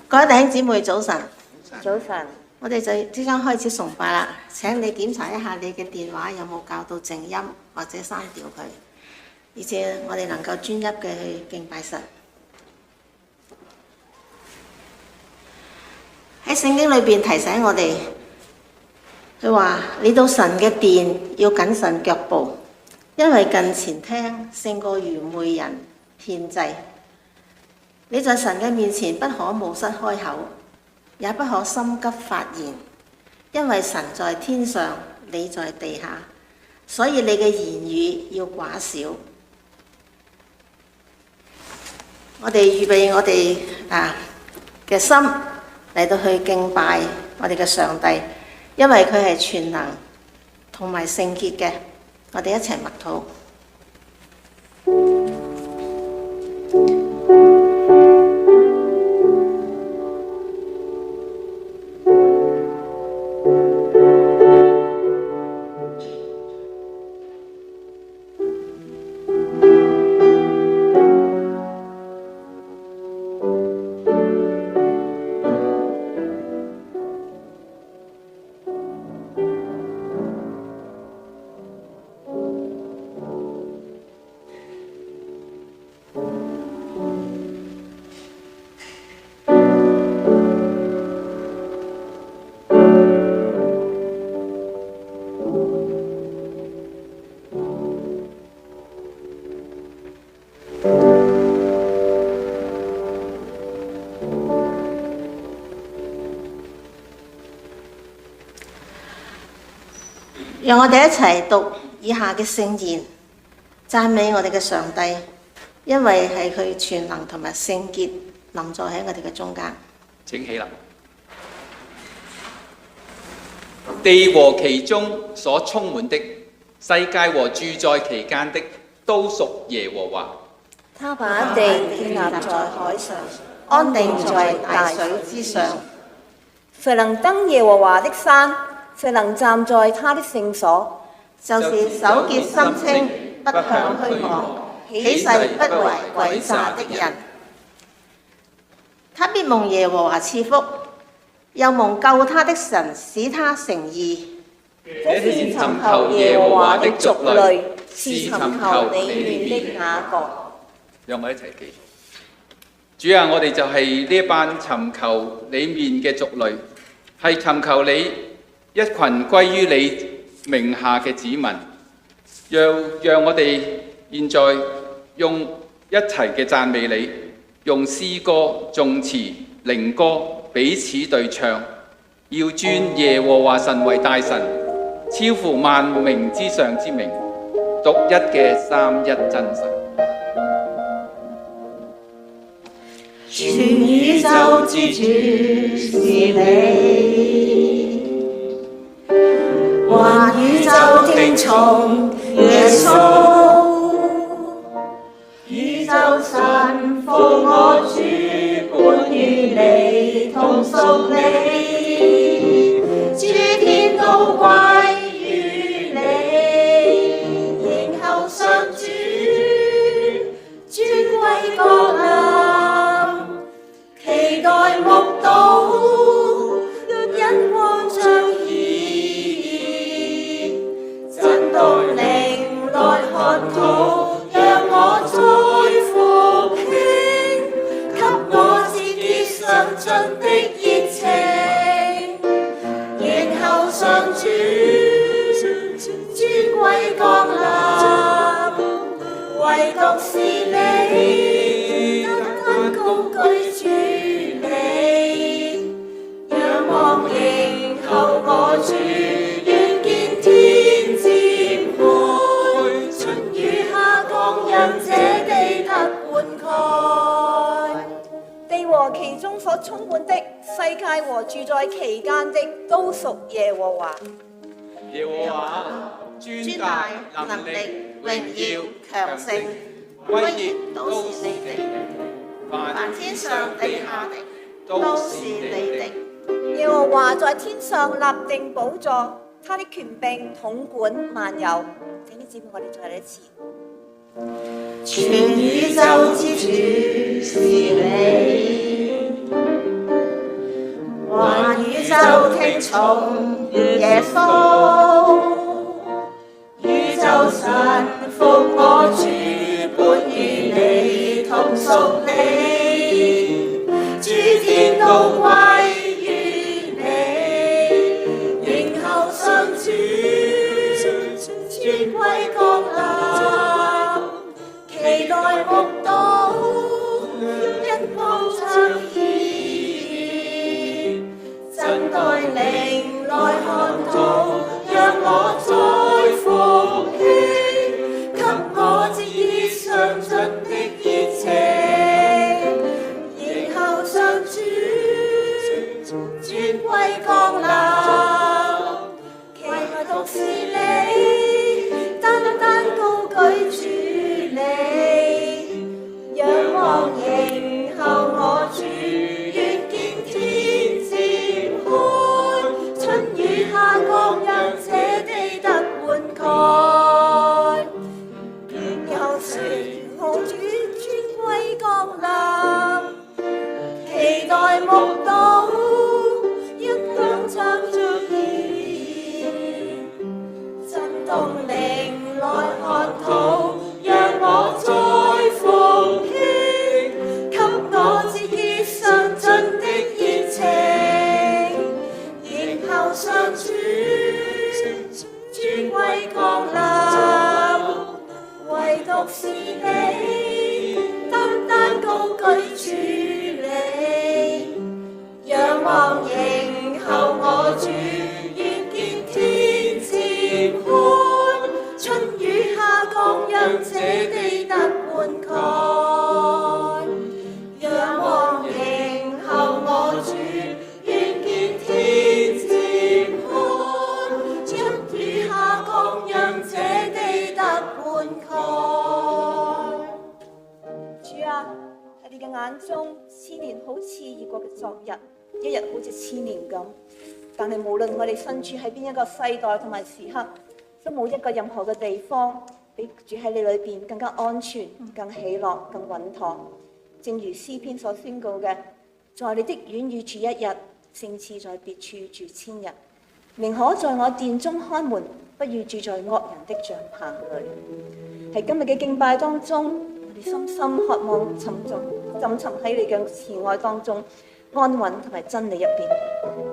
各位弟兄姊妹早晨，早晨，我哋就即將開始崇拜啦。請你檢查一下你嘅電話有冇校到靜音或者刪掉佢，而且我哋能夠專一嘅去敬拜神。喺聖經裏邊提醒我哋，佢話你到神嘅殿要謹慎腳步，因為近前聽勝過愚昧人獻祭。你在神嘅面前不可冒失開口，也不可心急發言，因為神在天上，你在地下，所以你嘅言語要寡少。我哋預備我哋嘅心嚟到去敬拜我哋嘅上帝，因為佢係全能同埋聖潔嘅。我哋一齊默禱。讓我哋一齊讀以下嘅聖言，讚美我哋嘅上帝，因為係佢全能同埋聖潔臨在喺我哋嘅中間。請起立。地和其中所充滿的，世界和住在其間的，都屬耶和華。他把地建立在海上，安定在大水之上。誰能登耶和華的山？誰能站在他的聖所？就是手潔心清，不向虛妄，起誓不為詭詐的人。他必蒙耶和華賜福，又蒙救他的神使他成義。這是尋求耶和華的族類，是尋求你面的雅各。讓我一齊記住，主啊，我哋就係呢一班尋求你面嘅族類，係尋求你一群歸於你名下嘅子民，讓我哋現在用一齊嘅讚美你，用詩歌、頌詞、靈歌彼此對唱，要尊耶和華神為大神，超乎萬名之上之名，獨一嘅三一真神。全宇宙之主是你，環宇宙聽從耶穌，宇宙神服我主，本於你，同屬你，諸天都歸於你，迎候上主，尊貴降臨，期待目睹，因光彰顯，震動靈來看討，讓我再復興，給我節結上進的熱情，迎候上主，尊貴降臨，唯獨是你，單高居住你，仰望迎候我主，願見天漸開，春雨夏降，讓這地得灌溉。地和其中所充滿的，世界和住在其間的，都屬耶和華。耶和華尊大能力榮耀強盛威嚴都是你的，凡天上地下的都是你的。耶和華在天上立定寶座，他的權柄統管萬有。請啲姊妹，我哋再嚟一次。全宇宙之主是你，聽從耶穌，宇宙神服我主，本與你同屬你，諸天都歸於你，迎候上主尊貴降臨，期待目睹一光彰顯。真待靈來看到，讓我再復興，給我節意上進的熱情，迎候上主尊貴降臨，期待獨是你，單單高舉主你，仰望迎候我主。降讓這地得灌溉，便有時我主尊貴降臨，期待目睹一光彰顯，震動靈來看討，讓我再復興，給我節意上進的熱情，迎候上主尊貴降臨，唯獨是你，單高舉主你，仰望迎候我主，願見天漸寬，春雨下降，讓這地得灌溉，仰望迎候我主，願見天漸寬，春雨下降，讓這地得灌溉。主啊，喺你嘅眼中，千年好似已過嘅昨日，一日好似千年咁。但係無論我哋身處喺邊一個世代同埋時刻，都冇一個任何嘅地方比住喺你裏邊更加安全、更喜樂、更穩妥。正如詩篇所宣告嘅，在你的院宇住一日，勝似在別處住千日。寧可在我殿中看門，不要住在惡人的帳棚裏。喺今日嘅敬拜當中，我哋深深渴望浸喺你嘅慈愛當中，安穩同埋真理入邊。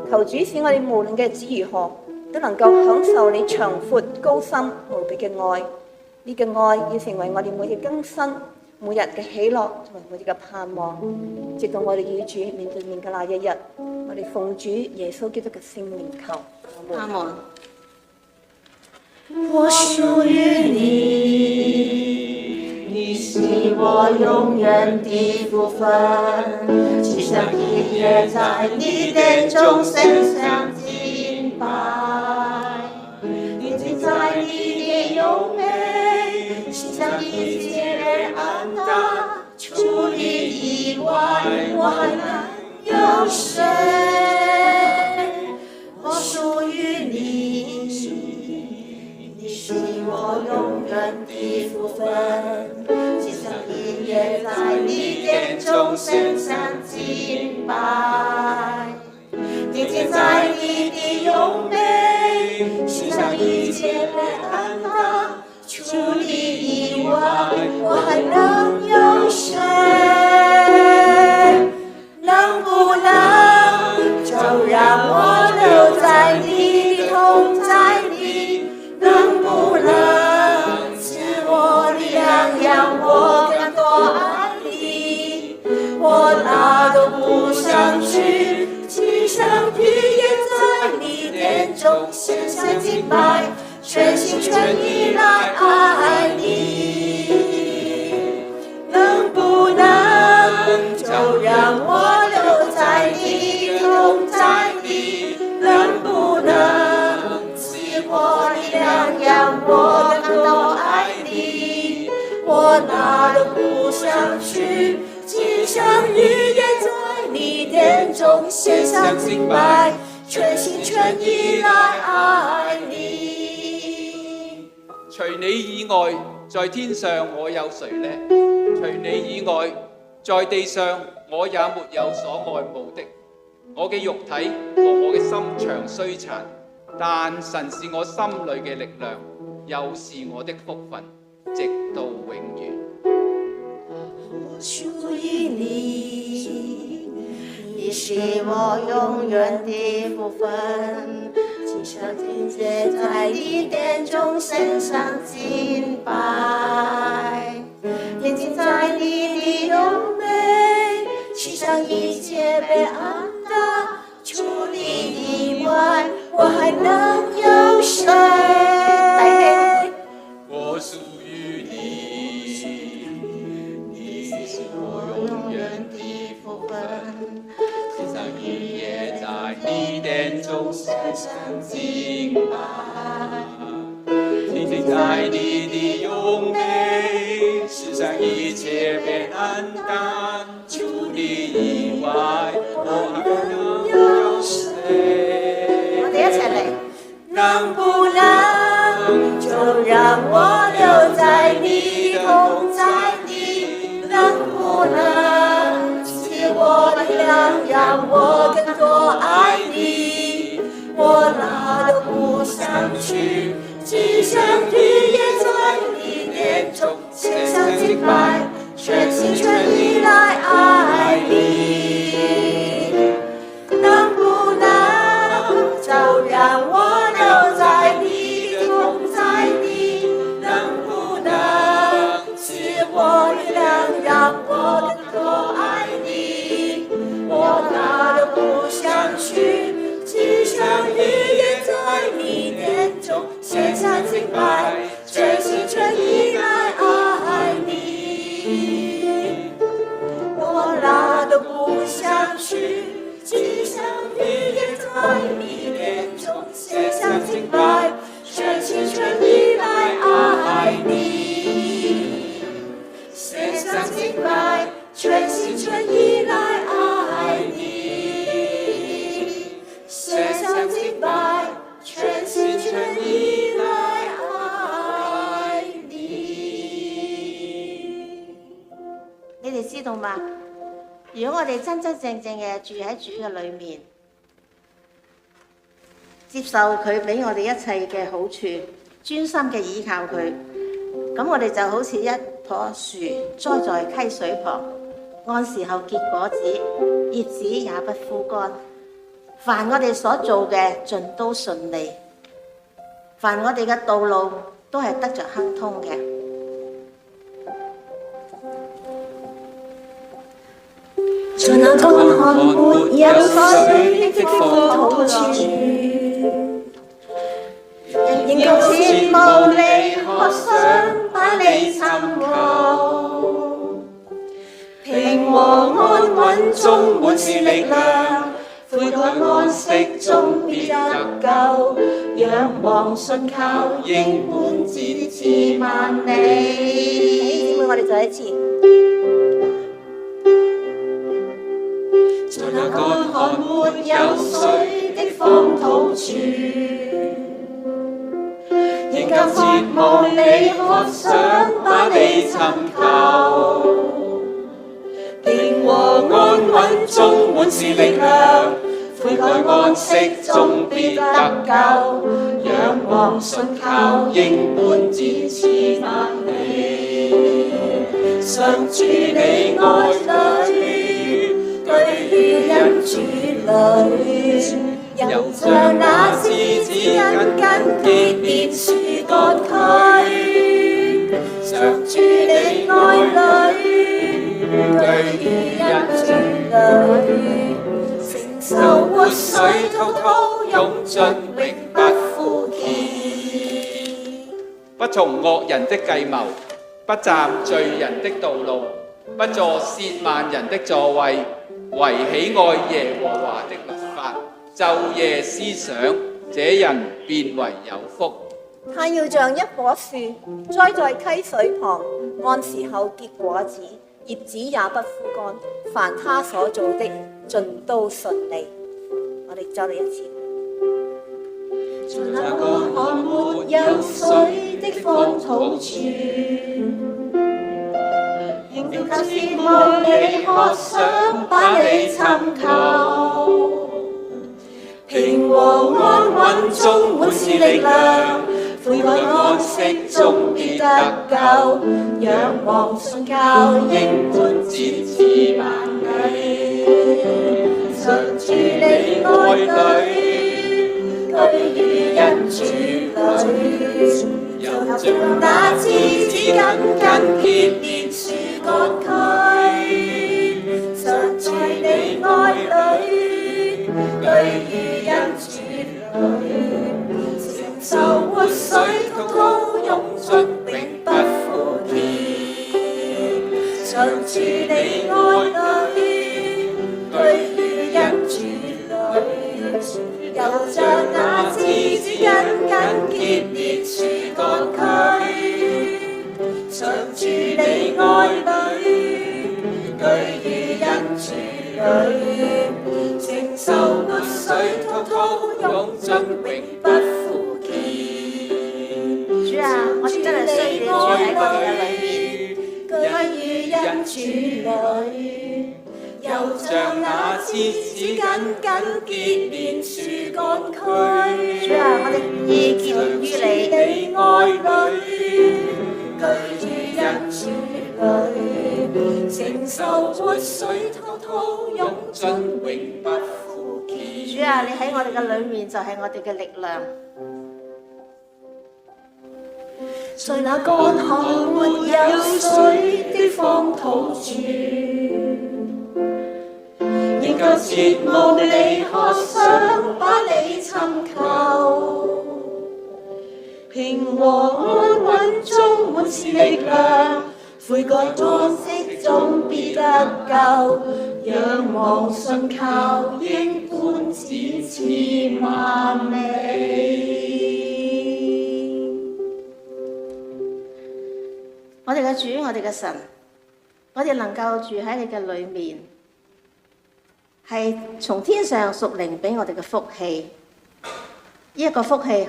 求主使我哋無論嘅日子如何，都能夠享受你長闊高深無比嘅愛。呢個愛要成為我哋每日更新、每日嘅喜樂同埋每日嘅盼望，直到我哋與主面對面嘅那一日。我哋奉主耶穌基督嘅聖名求，阿門。我屬於你，你是我永遠的福分，只想一夜在你殿中獻上敬拜，寧靜在你的優美，心上一切安達，除你以外，我還能有誰？我屬於你。是我永遠的福分，只想一夜在你殿中獻上敬拜，寧靜在你的優美，心上一切安達，除你以外，我還能有誰？能不能就讓我留在你的同在裡？能不能賜我力量，讓我更多愛你？我哪都不想去，只想一夜在你殿中獻上敬拜，全心全意來愛你。能不能就讓我留在你同在裡？能不能賜我力量，讓我更多愛你？我哪都不想去，只想一夜在你殿中獻上敬拜，全心全意來愛你。除你以外，在天上我有誰呢？除你以外，在地上我也沒有所愛慕的。我嘅肉體和我嘅心腸衰殘，但神是我心裏嘅力量，又是我的福分，直到永遠。我屬於你，你是我永遠的福分，只想聽見在你殿中獻上敬拜，聽見在你的榮美，世上一切被安搭，除你以外，我還能有誰？我屬於你，你是我永遠的福分，天上日夜在你殿中獻上敬拜，聽見在你的榮美，世上一切被安淡，除你以外，我還能有誰？我哋一齊嚟。能不能就讓我留在你的同在裡？能不能賜我力量，讓我更多愛你？我哪都不想去，只想日夜在你殿中獻上敬拜，全心全意來愛你。能不能就讓我留在你的同在裡？能不能賜我力量，讓我更多愛你？我哪都不想去，只想日夜在你殿中獻上敬拜，全心全意來愛你。我哪都不想去，只想日夜在你殿中獻上敬拜，全心全意來愛你。獻上敬拜，全心全意來愛你。獻上敬拜，全心全意來愛你。你哋知道嗎？如果我哋真真正正嘅住喺主嘅裏面，接受佢俾我哋一切嘅好處，專心嘅倚靠佢，咁我哋就好似一棵樹栽在溪水旁，按時候結果子，葉子也不枯乾。凡我哋所做嘅盡都順利，凡我哋嘅道路都係得着亨通嘅。在那乾旱沒有水的荒土處，仍舊切慕你，渴想把你尋求。平和安穩中滿是力量，悔改安息中必得救。仰望信靠，應本展翅萬里。弟兄姊妹，我哋再一次。在那乾旱沒有水的荒土處，仍舊切慕你，渴想把你尋求。平和安穩中滿是力量，悔改安息中必得救。仰望信靠，應本展翅萬里。常住你愛裡，居於恩主裡，又像那枝子緊緊結連樹幹區。常住你愛裡，居於恩主裡，承受活水滔滔湧進，永不枯竭。不從惡人的計謀，不站罪人的道路，不坐褻慢人的座位，惟喜愛耶和華的律法，晝夜思想，這人便為有福。他要像一棵樹栽在溪水旁，按時候結果子，葉子也不枯乾，凡他所做的盡都順利。我哋再嚟一次。在那乾旱沒有水的荒土處，仍舊切慕你，渴想把你尋求。平和安穩中滿是力量，悔改安息中必得救，仰望信靠應判展翅萬里。常住你愛裏，居於恩主裏，就像那枝子緊緊結連樹幹區。常住你愛裏，居於恩主裏，承受活水滔滔湧進永不枯竭。常住你愛裏，居於恩主裏，又像那枝子緊緊結連樹幹區。常住你愛裏，居於恩主裏，承受活水滔滔湧進永不枯竭。主啊，我哋真係需要你住喺我哋嘅裏面，居於恩主裏，又像那枝子緊緊結連樹幹區。主啊，我哋願意結連於你。愛裏，居於恩主裏，承受活水滔滔湧進永不枯竭。主啊，你喺我哋嘅裏面就係我哋嘅力量。在那乾旱沒有水的荒土住，仍舊切慕你，渴想把你尋求。平和安穩中滿是力量，悔改安息中必得救，仰望信靠應判展翅萬里。我哋嘅主，我哋嘅神，我哋能夠住喺你嘅裏面，係從天上屬靈俾我哋嘅福氣。呢一個福氣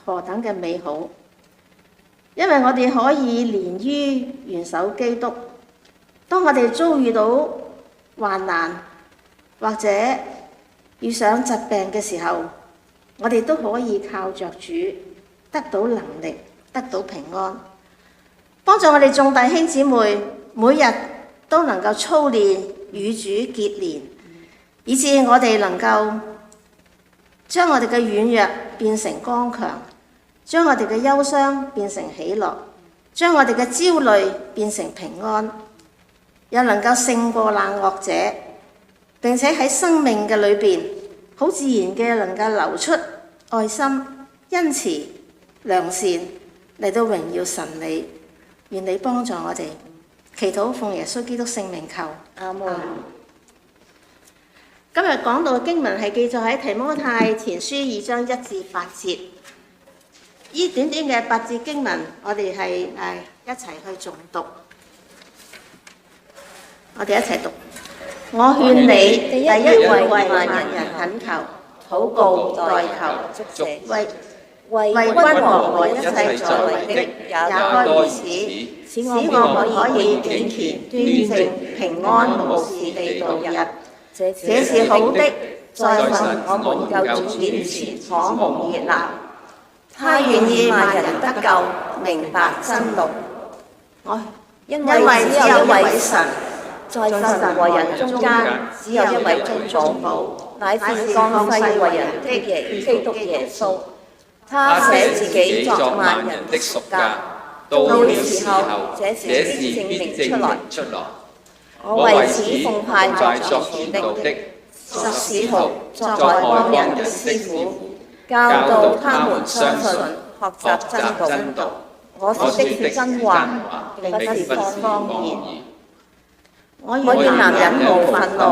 何等嘅美好！因為我哋可以連於元首基督。當我哋遭遇到患難或者遇上疾病嘅時候，我哋都可以靠着主得到能力，得到平安。幫助我哋眾弟兄姊妹每日都能夠操練與主結連，以致我哋能夠將我哋嘅軟弱變成剛強，將我哋嘅憂傷變成喜樂，將我哋嘅焦慮變成平安，又能夠勝過冷惡者，並且喺生命嘅裏邊好自然嘅能夠流出愛心、恩慈、良善嚟到榮耀神你。願你幫助我哋，祈禱奉耶穌基督聖名求，阿門。今日講到嘅經文係記載喺提摩太前書2章1至8節。呢短短嘅8節經文，我哋係一齊去誦讀。我哋一齊讀。我勸你第一為萬人懇求、禱告、代求，為君王和一切在位的也該如此，使我們可以敬虔端正、平安無事地度日。這是好的，在神我們救主面前可蒙悅納。他願意萬人得救，明白真道。因為只有一位神，在神和人中間只有一位中保，乃是降世為人的基督耶穌。他捨自己作萬人的贖價，到了時候，這事必證明出來。我為此奉派作傳道的，作使徒，作外邦人的師傅，教導他們相信，學習真道。我說的是真話，並不是謊言。我與男人無憤怒，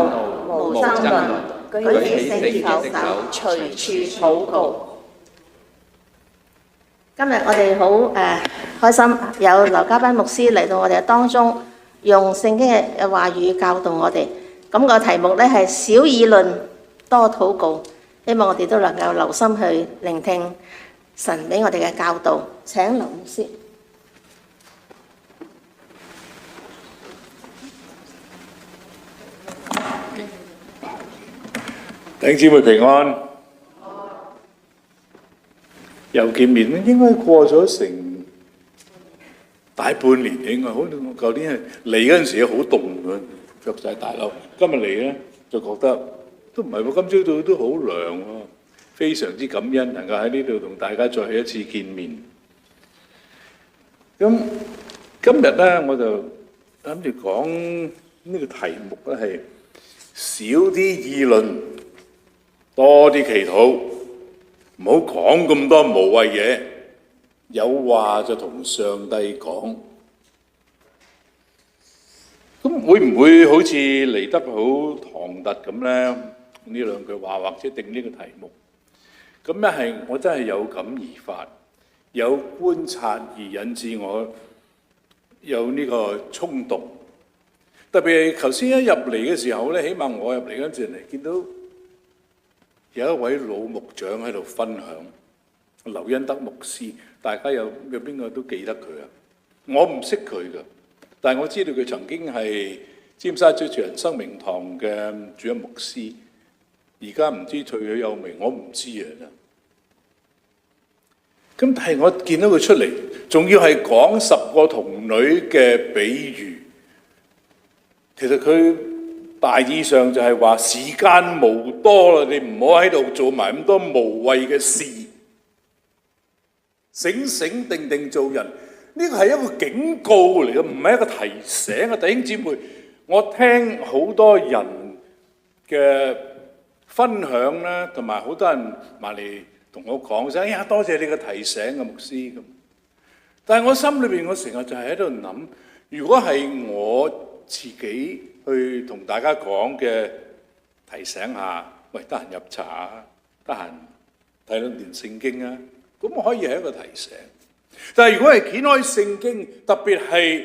無爭論，舉起聖潔手，隨處禱告。今日我哋好開心，有劉家斌牧師嚟到我哋嘅當中，用聖經嘅話語教導我哋。咁個題目咧係少議論，多禱告。希望我哋都能夠留心去聆聽神俾我哋嘅教導。請劉牧師。弟兄姊妹平安。見面咧，應該過咗成大半年，應該好似我舊年係嚟嗰陣時好凍嘅，着晒大褸。今日嚟咧就覺得都唔係喎，今朝早都好涼喎，非常之感恩能夠喺呢度同大家再一次見面。咁今日咧我就諗住講呢個題目咧係少啲議論，多啲祈禱。唔好講咁多無謂嘢，有話就同上帝講。咁會唔會好似嚟得好唐突咁呢？呢兩句話或者定呢個題目。咁一係我真係有感而發，有觀察而引致我有呢個衝動。特別係頭先一入嚟嘅時候呢，起碼我入嚟嗰陣嚟見到有一位老牧長喺度分享，劉恩德牧師，大家有邊個都記得佢啊？我唔識佢㗎，但係我知道佢曾經係尖沙咀全人生命堂嘅主任牧師，而家唔知退咗休未，我唔知啊。咁但係我見到佢出嚟，仲要係講10個童女嘅比喻，其實佢大意上就係話時間無多啦，你唔好喺度做埋咁多無謂嘅事，醒醒定定做人。呢個係一個警告嚟嘅，唔係一個提醒啊！弟兄姊妹，我聽好多人嘅分享啦，同埋好多人埋嚟同我講聲：哎呀，多謝你嘅提醒啊，牧師咁。但係我心裏邊，我成日就係喺度諗，如果係我自己去同大家講嘅提醒下，喂，得閒入茶啊，得閒睇兩段聖經啊，咁可以係一個提醒。但係如果係掀開聖經，特別係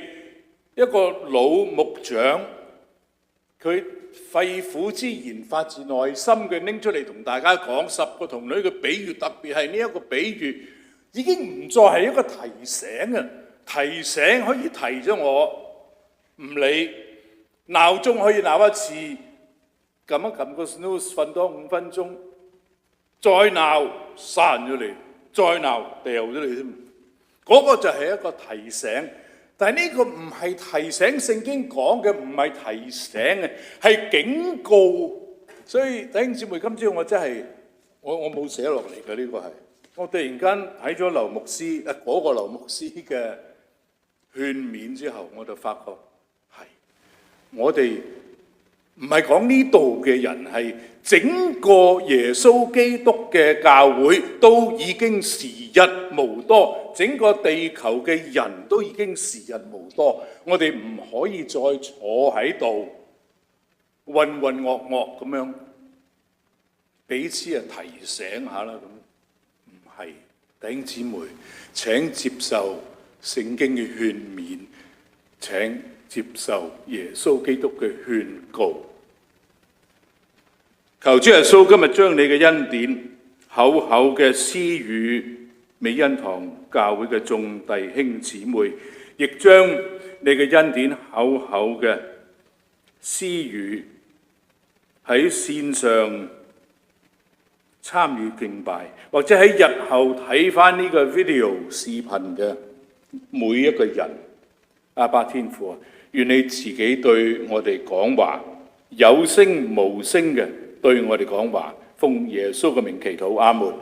一個老牧長，佢肺腑之言發自內心嘅拎出嚟同大家講10個童女嘅比喻，特別係呢一個比喻已經唔再係一個提醒啊！提醒可以提咗我唔理，鬧鐘可以鬧一次，撳一撳個 snooze 瞓多5分鐘，再鬧刪咗你，再鬧掉咗你添。嗰個就係一個提醒，但係呢個唔係提醒，聖經講嘅唔係提醒嘅，係警告。所以弟兄姊妹，今朝我真係我冇寫落嚟嘅，呢個係我突然間睇咗劉牧師嗰個劉牧師嘅勸勉之後，我就發覺係我哋唔係講呢度嘅人，係整個耶穌基督嘅教會都已經時日無多，整個地球嘅人都已經時日無多，我哋唔可以再坐喺度渾渾噩噩咁樣彼此提醒下啦。咁唔係，弟兄姊妹，請接受聖經嘅勸勉，請接受耶穌基督嘅勸告。求主耶穌今日將你嘅恩典厚厚嘅施予美恩堂教會嘅眾弟兄姊妹，亦將你嘅恩典厚厚嘅施予喺線上參與敬拜，或者喺日後睇返呢個 video 視頻嘅每一個人。阿爸天父啊，願你自己對我哋講話，有聲無聲嘅對我哋講話，奉耶穌嘅名祈禱，阿門。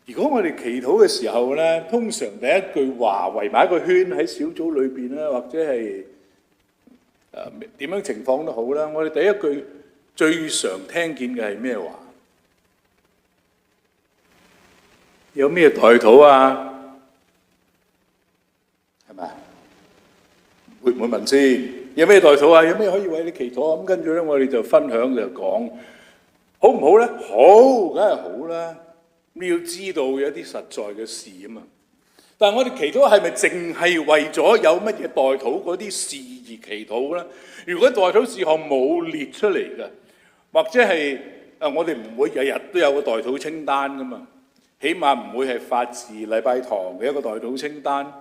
如果我哋祈禱嘅時候咧，通常第一句話圍埋一個圈喺小組裏邊咧，或者係點樣情況都好啦，我哋第一句最常聽見嘅係咩話？有咩代禱啊？係咪？會唔會問先？有咩代禱啊？有咩可以為你祈禱？咁跟住咧，我哋就分享就講，好唔好咧？好，梗係好啦。你要知道有啲實在嘅事啊嘛。但係我哋祈禱係咪淨係為咗有乜嘢代禱嗰啲事而祈禱咧？如果代禱事項冇列出嚟嘅，或者係我哋唔會日日都有個代禱清單噶嘛。起碼唔會係發自禮拜堂嘅一個代禱清單，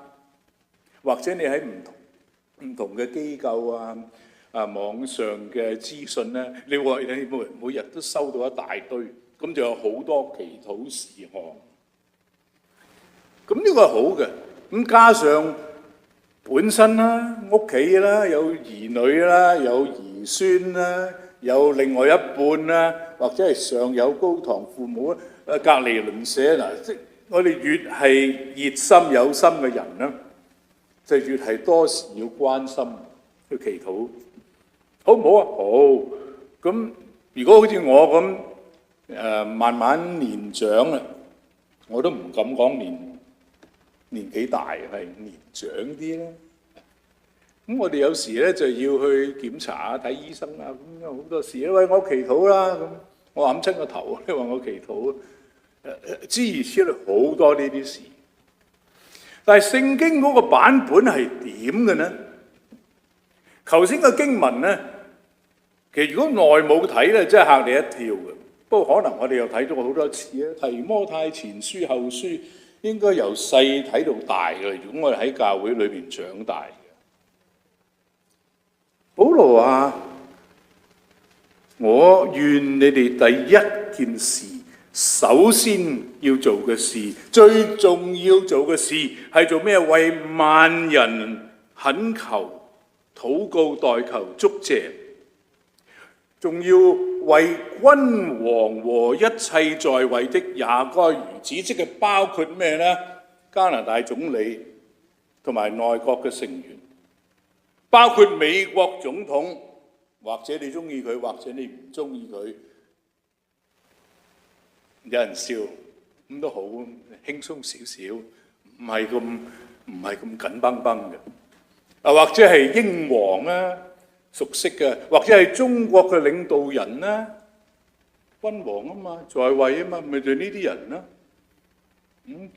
或者你喺唔同嘅機構網上嘅資訊咧，你每日都收到一大堆，咁就有好多祈禱事項。咁呢個係好嘅。咁加上本身啦、屋企啦、有兒女啦、有兒孫啦、有另外一半啦，或者係上有高堂父母啦、隔離鄰舍嗱，即係我哋越係熱心有心嘅人啦，就越係多時要關心去祈禱，好唔好啊？好。咁如果好似我咁慢慢年長啊，我都唔敢講年紀大，係年長啲啦。咁我哋有時咧就要去檢查啊、睇醫生啊，咁有好多事。喂，我祈禱啦，咁我揞親個頭，你話我祈禱，諸如此類好多呢啲事。但係聖經嗰個版本係點嘅呢？頭先嘅經文咧，其實如果內冇睇咧，真係嚇你一跳嘅。不過可能我哋又睇咗好多次啊，提摩太前書後書應該由細睇到大嘅。如果我哋喺教會裏邊長大嘅，保羅話：我願你哋第一件事，首先要做嘅事，最重要做嘅事係做咩？為萬人懇求、禱告、代求、祝謝，仲要為君王和一切在位的也該如此，即係包括咩呢？加拿大總理同埋內閣嘅成員，包括美國總統，或者你中意佢，或者你唔中意佢，有人笑咁都好，輕鬆少少，唔係咁緊繃繃嘅。或者係英皇啦，熟悉嘅，或者係中國嘅領導人啦，君王啊嘛，在位啊嘛，咪就呢啲人啦。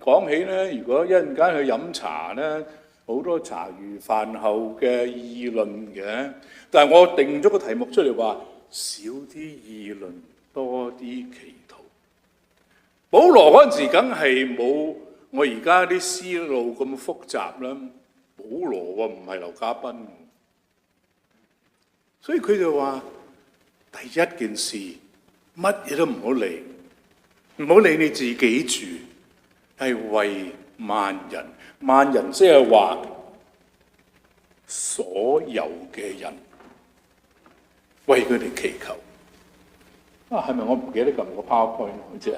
講起咧，如果一陣間去飲茶咧，好多茶餘飯後嘅議論嘅，但係我定咗個題目出嚟話：少啲議論，多啲祈禱。保羅嗰陣時梗係冇我而家啲思路咁複雜啦。保羅喎，唔係劉家賓，所以佢就話：第一件事乜嘢都唔好理，唔好理你自己住，係為萬人，萬人即係話所有嘅人，為佢哋祈求。係咪我唔記得撳個 PowerPoint？好似係。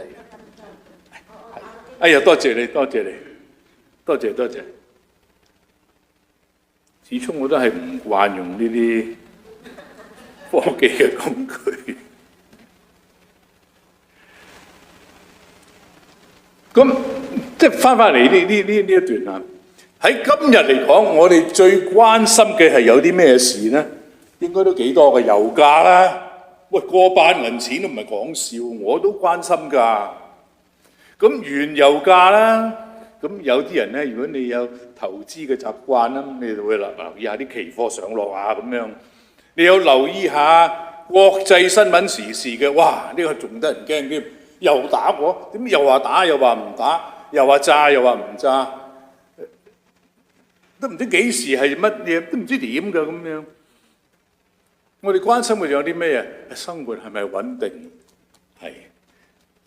哎呀，多謝你，多謝你，多謝多謝。始終我都係唔慣用呢啲科技嘅工具。咁即係翻嚟呢一段啊！喺今日嚟講，我哋最關心嘅係有啲咩事呢？應該都幾多嘅，油價啦，喂，過百銀錢都唔係講笑，我都關心㗎。咁原油價啦。咁有啲人咧，如果你有投資嘅習慣啦，你就會留意下啲期貨上落啊咁樣。你有留意下國際新聞時事嘅，哇！呢個仲得人驚添，又打過，點又話打又話唔打，又話炸又話唔炸，都唔知幾時係乜嘢，都唔知點㗎咁樣。我哋關心嘅仲有啲咩啊？生活係咪穩定？係。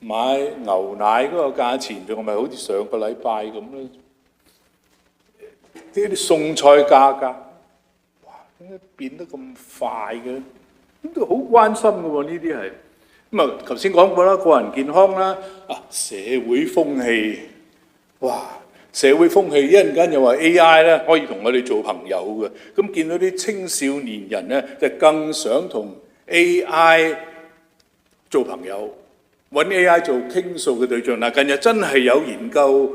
買牛奶嗰個價錢仲係咪好似上個禮拜咁咧？啲餸菜價格，哇！點解變得咁快嘅？咁都好關心嘅喎，呢啲係。咁啊，頭先講過啦，個人健康啦，社會風氣，哇！社會風氣一陣間又話 AI 咧可以同我哋做朋友嘅，咁見到啲青少年人咧就更想同 AI 做朋友。揾 AI 做傾訴嘅對象嗱，近日真係有研究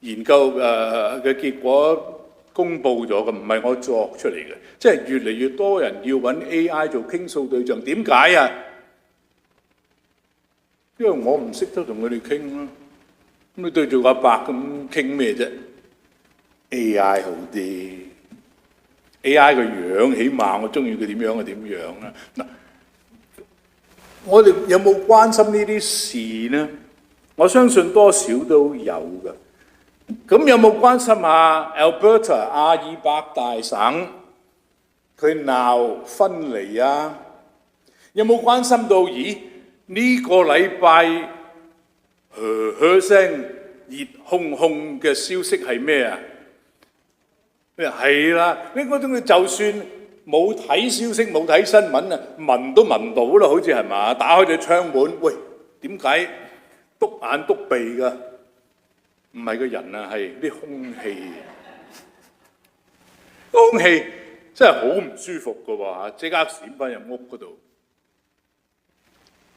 嘅結果公佈咗嘅，唔係我作出嚟嘅，即係越嚟越多人要揾 AI 做傾訴對象。點解啊？因為我唔識得同佢哋傾啦，咁你對住阿伯咁傾咩啫 ？AI 好啲 ，AI 個樣起碼我中意佢點樣就點樣啦。嗱。我哋有冇關心呢啲事呢？我相信多少都有嘅。咁有冇關心下 Alberta 阿爾伯大省佢鬧分離啊？有冇關心到？咦，呢個禮拜聲熱烘烘嘅消息係咩啊？係啦，你嗰種就算冇睇消息冇睇新聞啊，聞都聞到啦，好似係嘛？打開隻窗門，喂，點解篤眼篤鼻㗎？唔係個人啊，係啲空氣。空氣真係好唔舒服㗎喎，即刻閃翻入屋嗰度。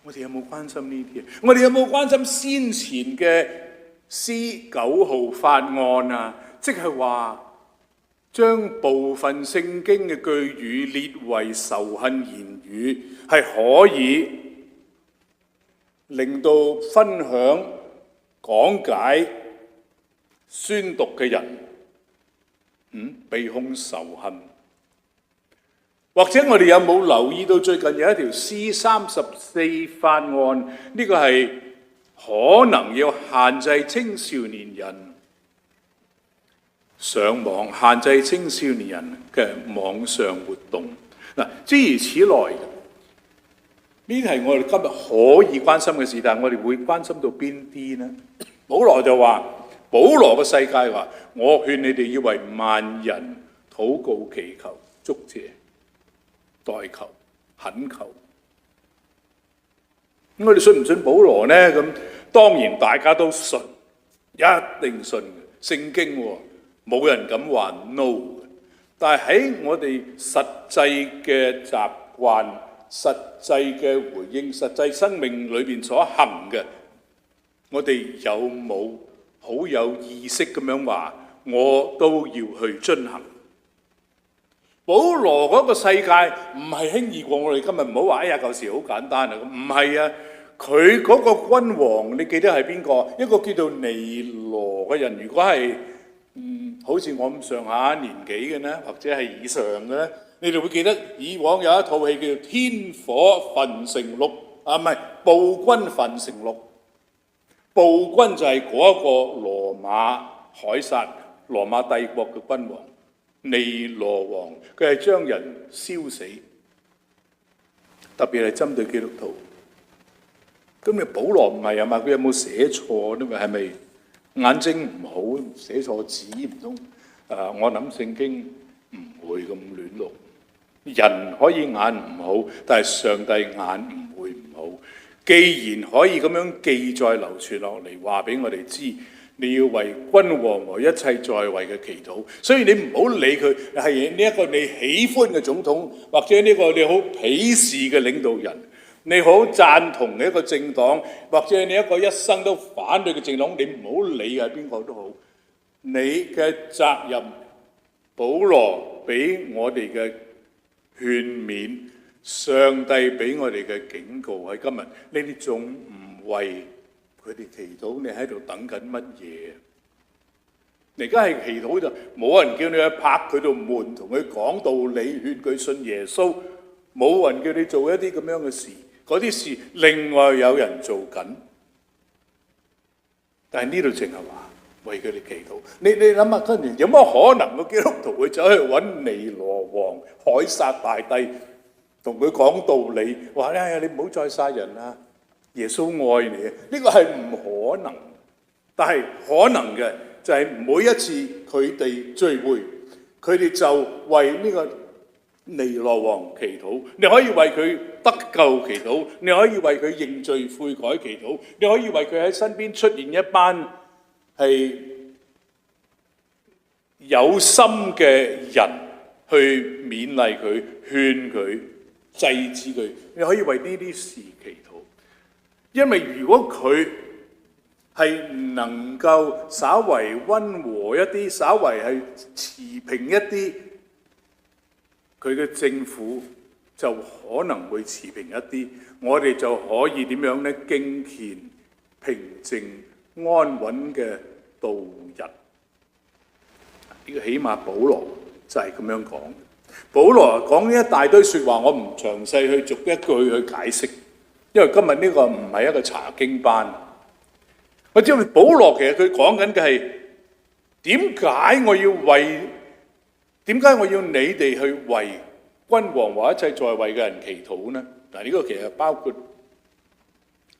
我哋有冇關心呢啲？我哋有冇關心先前嘅 C9 號法案啊？即係話將部分聖經嘅句語列為仇恨言語，係可以令到分享、講解、宣讀嘅人被控仇恨。或者我哋有冇留意到最近有一條 C34 法案？呢個係可能要限制青少年人上網，限制青少年人嘅網上活動。嗱，諸如此類嘅，呢啲係我哋今日可以關心嘅事，但係我哋會關心到邊啲呢？保羅就話：保羅嘅世界話，我勸你哋要為萬人禱告、祈求、祝謝、代求、懇求。咁我哋信唔信保羅呢？咁當然大家都信，一定信嘅。聖經喎，冇人敢話 no 嘅。但係喺我哋實際嘅習慣、實際嘅回應、實際生命裏邊所行嘅，我哋有冇好有意識咁樣話，我都要去遵行？保羅嗰個世界唔係輕易過我哋今日，唔好話哎呀舊時好簡單啊！唔係啊，佢嗰個君王，你記得係邊個？一個叫做尼羅嘅人，如果係好似我咁上下年紀嘅呢，或者係以上嘅呢，你哋會記得以往有一套戲叫做《天火焚城錄》啊，唔係《暴君焚城錄》。暴君就係嗰一個羅馬凱撒、羅馬帝國嘅君王。尼羅王佢係將人燒死，特別係針對基督徒。咁你保羅唔係啊嘛？佢有冇寫錯呢？係咪眼睛唔好寫錯字唔通？我諗聖經唔會咁亂錄。人可以眼唔好，但係上帝眼唔會唔好。既然可以咁樣記載流傳落嚟，話俾我哋知。你要為君王和一切在位嘅祈禱，所以你唔好理佢係呢一個你喜歡嘅總統，或者呢個你好鄙視嘅領導人，你好贊同嘅一個政黨，或者你一個一生都反對嘅政黨，你唔好理係邊個都好。你嘅責任，保羅俾我哋嘅勸勉，上帝俾我哋嘅警告喺今日，你哋仲唔為佢哋祈禱？你喺度等緊乜嘢？你而家係祈禱就冇人叫你去拍佢度門，同佢講道理，勸佢信耶穌。冇人叫你做一啲咁樣嘅事，嗰啲事另外有人做緊。但係呢度淨係話為佢哋祈禱。你諗下，跟住有乜可能個基督徒會走去揾尼羅王、凱撒大帝，同佢講道理，話咧你唔好再殺人啦！耶穌愛你啊！呢個係唔可能，但係可能嘅就係每一次佢哋聚會，佢哋就為呢個尼羅王祈禱。你可以為佢得救祈禱，你可以為佢認罪悔改祈禱，你可以為佢喺身邊出現一班係有心嘅人去勉勵佢、勸佢、制止佢。你可以為呢啲事祈禱。因為如果佢係能夠稍為溫和一啲，稍為係持平一啲，佢嘅政府就可能會持平一啲，我哋就可以點樣呢？敬虔、平靜、安穩嘅度日。呢個起碼保羅就係咁樣講。保羅講呢一大堆説話，我唔詳細去逐一句去解釋。因為今日呢個唔係一個查經班，我知道保羅其實佢講緊嘅係點解我要你哋去為君王或一切在位嘅人祈禱呢？嗱，呢個其實包括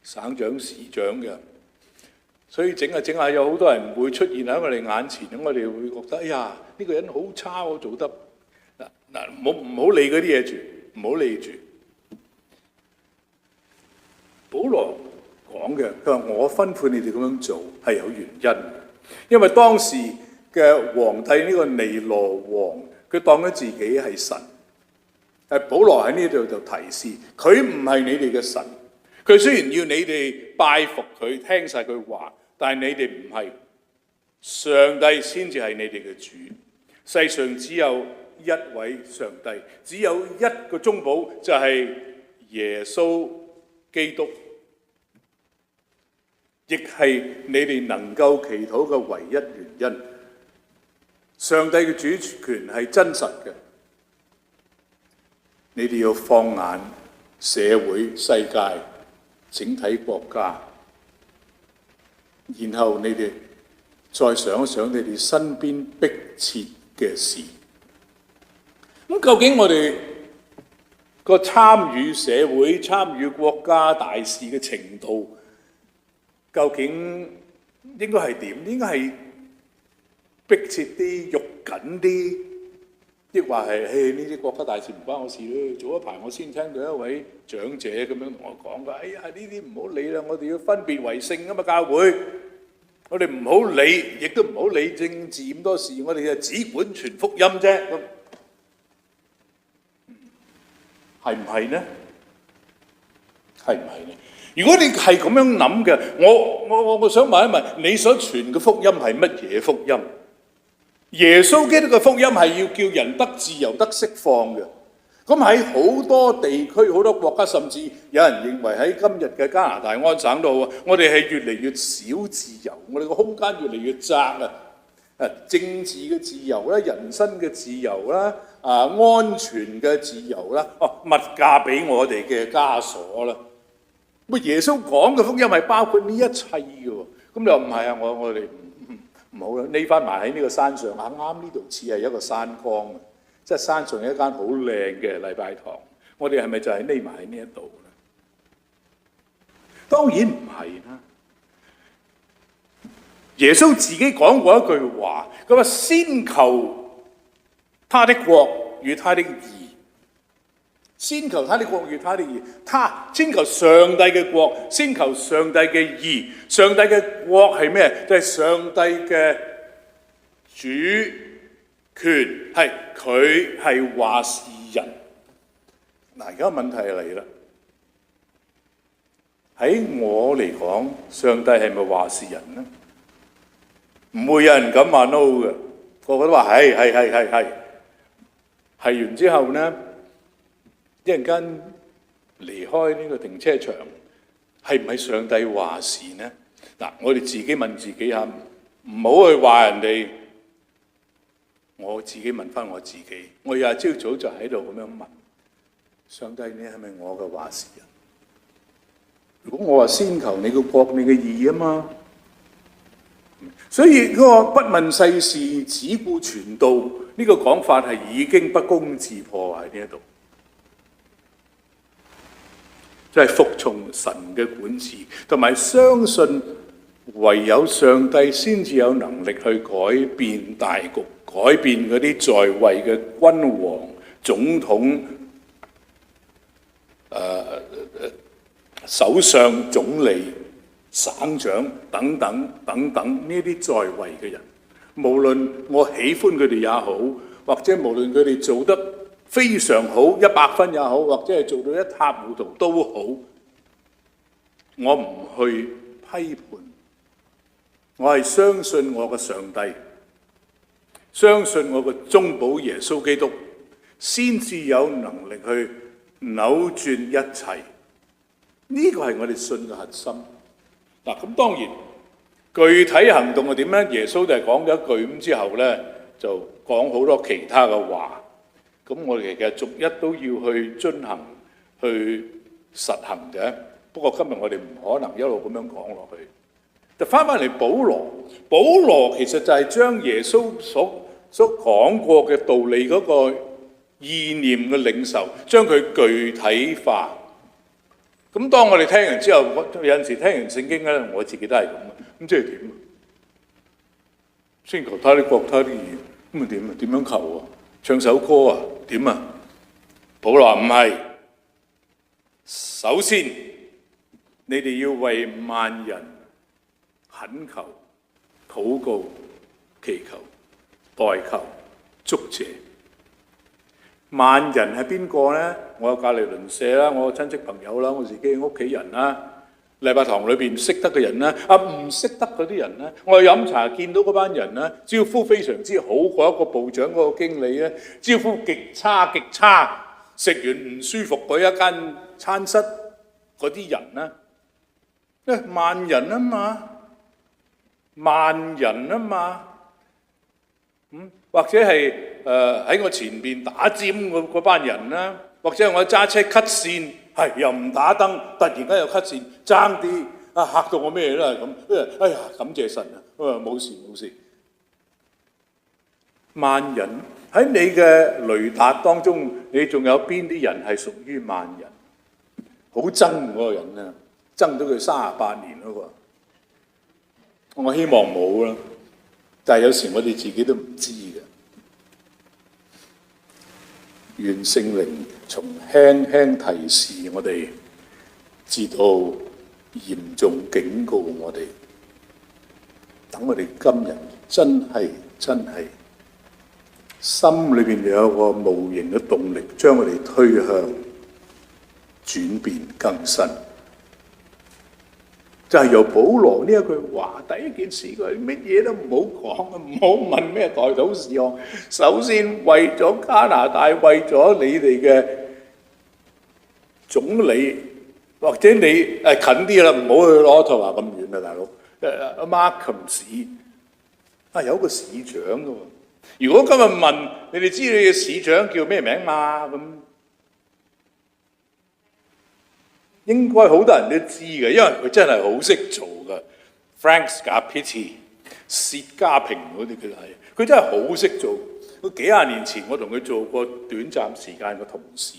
省長、市長嘅，所以整下有好多人會出現喺我哋眼前，我哋會覺得哎呀呢個人好差，我做得嗱唔好理嗰啲嘢住，唔好理住。保羅講嘅，佢話我吩咐你哋咁樣做係有原因，因為當時嘅皇帝呢個尼羅王，佢當咗自己係神。保羅喺呢度就提示，佢唔係你哋嘅神。佢雖然要你哋拜服佢，聽晒佢話，但係你哋唔係。上帝先至係你哋嘅主。世上只有一位上帝，只有一個中保，就係耶穌基督，亦係你哋能夠祈禱嘅唯一原因。上帝嘅主權係真實嘅。你哋要放眼社會、世界、整體國家，然後你哋再想一想你哋身邊迫切嘅事。咁究竟我哋個參與社會、參與國家大事嘅程度，究竟應該係點？應該係迫切啲、肉緊啲，亦話係呢啲國家大事唔關我事咯。早一排我先聽到一位長者咁樣同我講嘅，哎呀呢啲唔好理啦，我哋要分別為聖啊嘛，教會我哋唔好理，亦都唔好理政治咁多事，我哋就只管傳福音啫。咁係唔係呢？係唔係呢？如果你係咁樣諗嘅，我想問一問，你所傳嘅福音係乜嘢福音？耶穌基督嘅福音係要叫人得自由、得釋放嘅。咁喺好多地區、好多國家，甚至有人認為喺今日嘅加拿大安省度，我哋係越嚟越少自由，我哋個空間越嚟越窄啊！政治嘅自由啦，人身嘅自由啦，安全嘅自由啦，物價俾我哋嘅枷鎖啦。咁耶穌講嘅福音係包括呢一切嘅喎。咁你話唔係啊？我哋唔好啦，匿翻埋喺呢個山上，啱呢度似係一個山崗，即係山上有一間好靚嘅禮拜堂。我哋係咪就係匿埋喺呢一度咧？當然唔係啦。耶穌自己講過一句話，佢話先求他的國與他的義，先求他的國與他的義，先求上帝嘅國，先求上帝嘅義。上帝嘅國係咩？就係上帝嘅主權，係佢係話事人。嗱，而家問題嚟啦，喺我嚟講，上帝係咪話事人呢？唔會有人敢話 no 嘅，個個都話係完之後呢，一陣間離開呢個停車場，係唔係上帝話事呢？嗱，我哋自己問自己下，唔好去話人哋。我自己問翻我自己，我日朝早就喺度咁樣問上帝：你係咪我嘅話事人？如果我話先求你嘅國、你嘅義啊嘛。所以嗰個不問世事，只顧傳道呢個講法係已經不攻自破喺呢一度，即係服從神嘅管治，同埋相信唯有上帝先至有能力去改變大局，改變嗰啲在位嘅君王、總統、首相、總理、省長等等呢啲在位嘅人，無論我喜歡佢哋也好，或者無論佢哋做得非常好100分也好，或者係做到一塌糊塗都好，我唔去批判，我係相信我嘅上帝，相信我嘅中保耶穌基督，先至有能力去扭轉一切。呢個係我哋信嘅核心。嗱，咁當然具體行動係點咧？耶穌就係講咗一句咁之後咧，就講好多其他嘅話。咁我哋其實逐一都要去遵行、去實行嘅。不過今日我哋唔可能一路咁樣講落去。就翻嚟保羅其實就係將耶穌所講過嘅道理嗰個意念嘅領受，將佢具體化。咁當我哋聽完之後，有陣時聽完聖經咧，我自己都係咁。咁即係點？先求他啲國他啲義，咁啊點啊？點樣求啊？唱首歌啊？點啊？保羅唔係。首先，你哋要為萬人懇求、禱告、祈求、代求、祝謝。萬人係邊個呢？我有隔離鄰舍啦，我有親戚朋友啦，我自己屋企人啦，禮拜堂裏邊識得嘅人啦，唔識得嗰啲人咧，我去飲茶見到嗰班人咧，招呼非常之好過一個部長嗰個經理咧，招呼極差極差，食完唔舒服嗰一間餐室嗰啲人咧，萬人啊嘛，萬人啊嘛，或者係喺我前邊打尖嗰班人啦，或者我揸車 cut 線，又唔打燈，突然間又 cut 線，爭啲嚇到我咩啦咁，哎呀感謝神啊，冇事冇事。萬人喺你嘅雷達當中，你仲有邊啲人係屬於萬人？好憎嗰個人啊，憎咗佢38年嗰個。我希望冇啦，但係有時我哋自己都唔知嘅。願聖靈從輕輕提示我哋，至到嚴重警告我哋，等我哋今日真係心裏邊有一個無形嘅動力，將我哋推向轉變更新。就係由保羅呢一句話，第一件事佢乜嘢都唔好講，唔好問咩代禱事項。首先為咗加拿大，為咗你哋嘅總理，或者你近啲啦，唔好去攞托華咁遠啦，大佬。Markham 市有個市長㗎喎。如果今日問你哋知你嘅市長叫咩名嘛？咁應該好多人都知嘅，因為佢真係好識做嘅。Frank Scarpitti、薛家平嗰啲佢真係好識做。佢幾廿年前我同佢做過短暫時間嘅同事，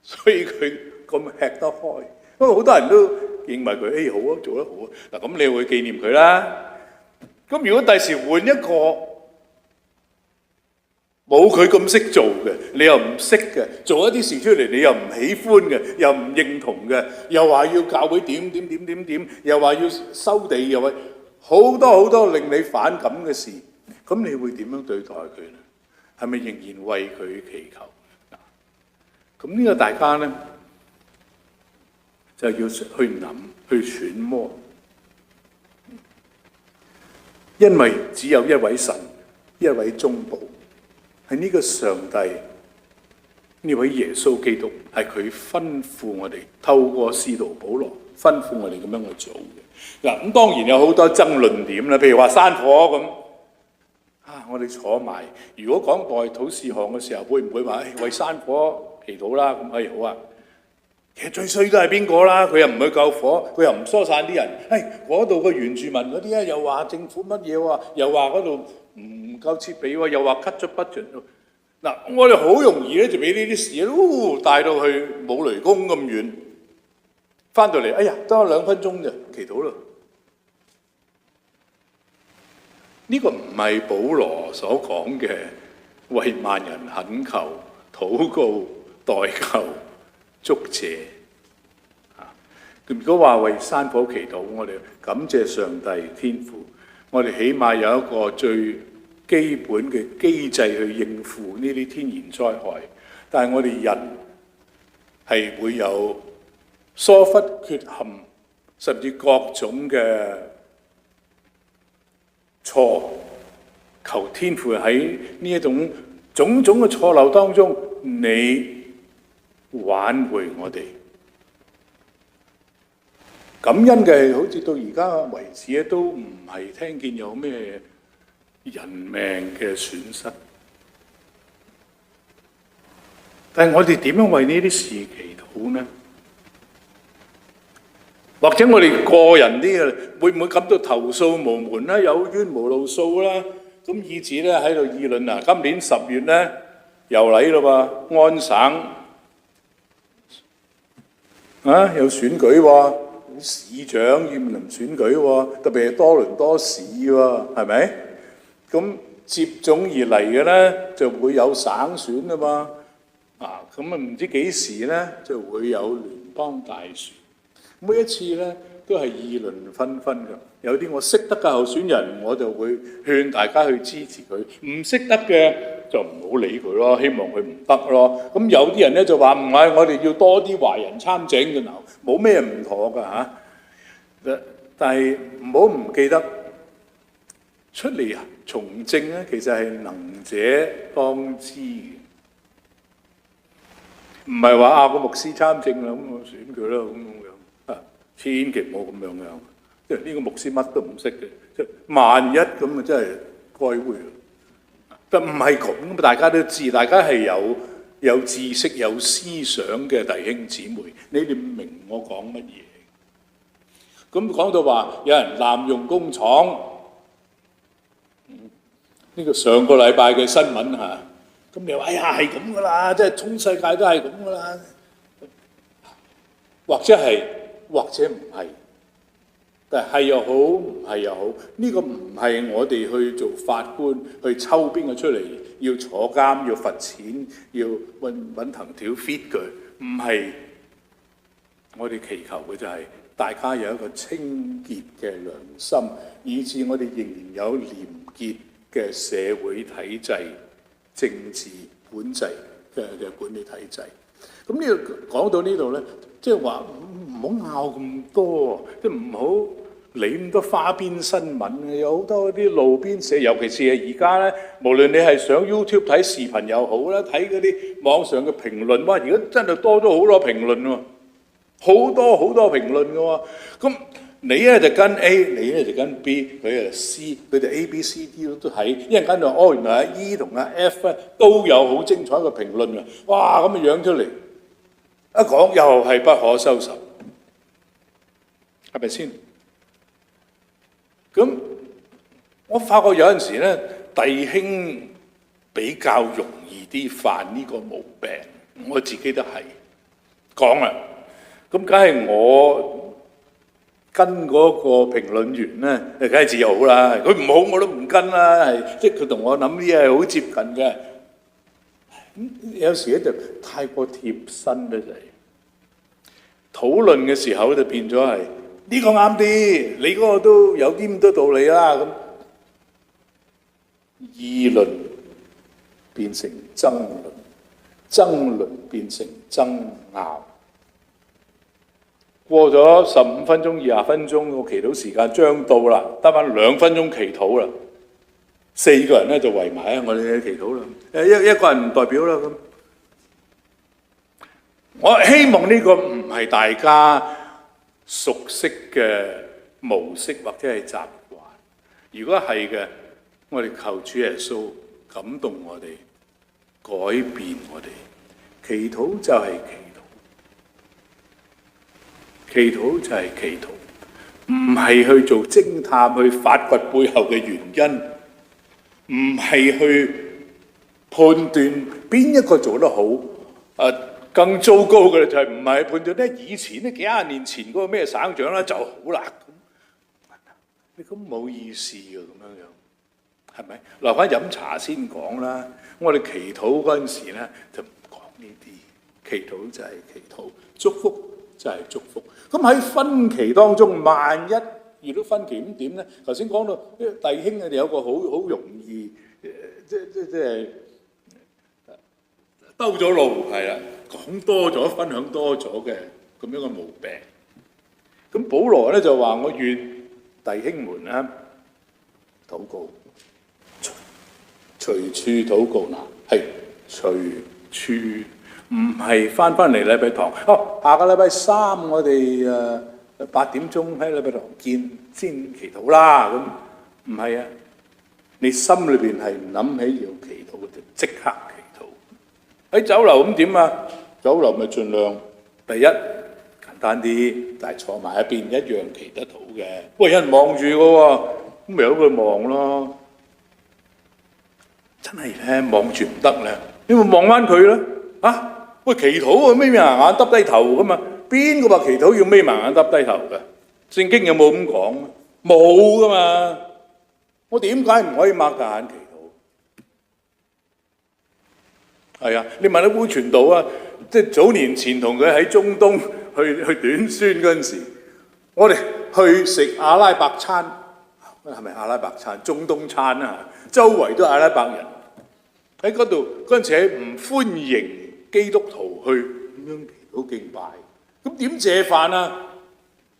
所以佢咁吃得開。不過好多人都認為佢好啊，做得好啊。嗱咁你會紀念佢啦。咁如果第時換一個冇佢咁識做嘅，你又唔識嘅，做一啲事出嚟你又唔喜歡嘅，又唔認同嘅，又話要教會點，又話要收地，又話好多令你反感嘅事，咁你會點樣對待佢呢？係咪仍然為佢祈求？咁呢個大家呢，就要去諗，去揣摩，因為只有一位神，一位中保。係呢個上帝，呢位耶穌基督，係佢吩咐我哋透過使徒保羅吩咐我哋咁樣去做嘅。嗱，咁當然有好多爭論點啦，譬如話山火咁我哋坐埋，如果講代禱事項嘅時候，會唔會話為山火祈禱啦？咁好啊。其實最衰都係邊個啦？佢又唔去救火，佢又唔疏散啲人。嗰度嘅原住民嗰啲咧，又話政府乜嘢喎？又話嗰度唔夠設備喎，又話 cut 咗 budget。嗱，我哋好容易咧就俾呢啲事帶到去冇雷公咁遠，翻到嚟，得2分鐘啫，祈禱啦。呢個唔係保羅所講嘅為萬人懇求、禱告、代求、祝謝。如果話為山火祈禱，我哋感謝上帝天父，我哋起碼有一個最基本嘅機制去應付呢啲天然災害。但係我哋人係會有疏忽缺陷，甚至各種嘅錯，求天父喺呢一種種種嘅錯漏當中，你挽回我哋。感恩嘅，好似到而家為止咧，都唔係聽見有咩人命嘅損失。但係我哋點樣為呢啲事祈禱呢？或者我哋個人啲嘅，會唔會感到投訴無門啦，有冤無路訴啦？咁以至咧喺度議論啊，今年10月咧又嚟啦喎，安省有選舉喎，市長要面臨選舉喎，特別係多倫多市喎，係咪？咁接踵而嚟嘅咧，就會有省選啊嘛。咁啊唔知幾時咧就會有聯邦大選。每一次咧都係議論紛紛嘅。有啲我識得嘅候選人，我就會勸大家去支持佢；唔識得嘅就唔好理佢咯，希望佢唔得咯。咁有啲人咧就話唔係，我哋要多啲華人參政嘅，冇咩唔妥㗎嚇。但係唔好唔記得出嚟從政咧，其實係能者當之嘅，唔係話個牧師參政啦，咁我選佢啦咁樣。千祈唔好咁樣樣，即係呢個牧師乜都唔識嘅，即係萬一咁啊，真係該會。但唔係咁，大家都知，大家係有知識、有思想嘅弟兄姊妹，你哋明我講乜嘢？咁講到話有人濫用公帑，呢個上個禮拜嘅新聞嚇，咁你話哎呀係咁噶啦，即係全世界都係咁噶啦，或者唔係，但係又好，唔係又好，呢個唔係我哋去做法官去抽邊個出嚟要坐監要罰錢要揾藤條 fit 佢，唔係。我哋祈求嘅就係大家有一個清潔嘅良心，以致我哋仍然有廉潔嘅社會體制、政治管制嘅管理體制。咁呢個講到呢度咧，即係話唔好拗咁多，即係唔好理咁多花邊新聞。有好多啲路邊社，尤其是係而家咧，無論你係上 YouTube 睇視頻又好啦，睇嗰啲網上嘅評論，哇！而家真係多咗好多評論喎，好多評論嘅喎。咁你咧就跟 A， 你咧就跟 B， 佢係 C， 佢哋 A、B、C、D 都睇。一陣間就原來阿 E 同阿 F 咧都有好精彩嘅評論啊！哇，咁嘅樣出嚟，一講又係不可收拾，係咪先？咁我發覺有陣時咧，弟兄比較容易啲犯呢個毛病，我自己都係講啦。咁梗係我跟嗰個評論員咧，梗係自由啦。佢唔好我都唔跟啦，係即係佢同我諗啲嘢係好接近嘅。有時咧就太過貼身咧，就係討論嘅時候就變咗係呢個啱啲，你嗰個都有啲咁多道理啦。咁議論變成爭論，爭論變成爭拗。過咗15分鐘、20分鐘，個祈禱時間將到啦，得返2分鐘祈禱啦。4個人咧就圍埋我哋嘅祈禱啦。一個人唔代表啦咁。我希望呢個唔係大家熟悉嘅模式或者係習慣。如果係嘅，我哋求主耶穌感動我哋，改變我哋。祈禱就係祈禱就係祈禱，唔係去做偵探去發掘背後嘅原因，唔係去判斷邊一個做得好。更糟糕嘅就係唔係判斷咧，以前咧幾廿年前嗰個咩省長咧就好啦。你咁冇意思嘅咁樣，係咪？留翻飲茶先講啦。我哋祈禱嗰陣時咧就唔講呢啲，祈禱就係祈禱，祝福就係祝福。咁喺分歧當中，萬一遇到分歧咁點咧？頭先講到弟兄啊，有個好容易即係兜咗路，係啦，講多咗，分享多咗嘅咁樣嘅毛病。咁保羅咧就話：我願弟兄們啊，禱告，隨處禱告嗱，係隨處。唔係翻嚟禮拜堂，下個禮拜3我哋8點鐘喺禮拜堂見先祈禱啦。咁唔係啊，你心裏邊係唔諗起要祈禱就即刻祈禱。喺酒樓咁點啊？酒樓咪盡量第一簡單啲，但係坐埋一邊一樣祈得到嘅。喂，有人望住嘅喎，咁咪由佢望咯。真係咧望住唔得咧，你咪望翻佢啦。喂，祈禱啊，咩眼耷低頭噶嘛？邊個話祈禱要眯埋眼耷低頭嘅？聖經有冇咁講？冇噶嘛。我點解唔可以擘大眼祈禱？係啊，你問一烏傳道啊，即係早年前同佢喺中東去短宣嗰陣時，我哋去食阿拉伯餐，係咪阿拉伯餐？中東餐啊，周圍都係阿拉伯人喺嗰度。嗰陣時係唔歡迎基督徒去咁樣祈禱敬拜，咁點謝飯啊？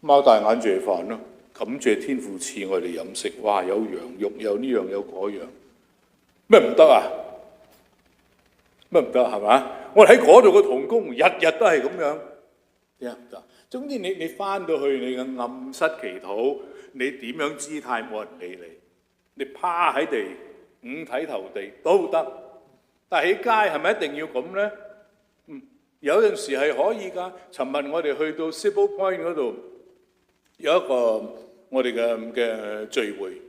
擘大眼謝飯咯，感謝天父賜我哋飲食，哇！有羊肉，有呢樣有嗰樣，咩唔得啊？咩唔得係嘛？我哋喺嗰度嘅同工日日都係咁樣，點解唔得？總之你翻到去你嘅暗室祈禱，你點樣姿態冇人理你，你趴喺地五體投地都得，但係喺街係咪一定要咁咧？有陣時係可以㗎。尋日我哋去到 Sibyl Point 嗰度有一個我哋嘅聚會，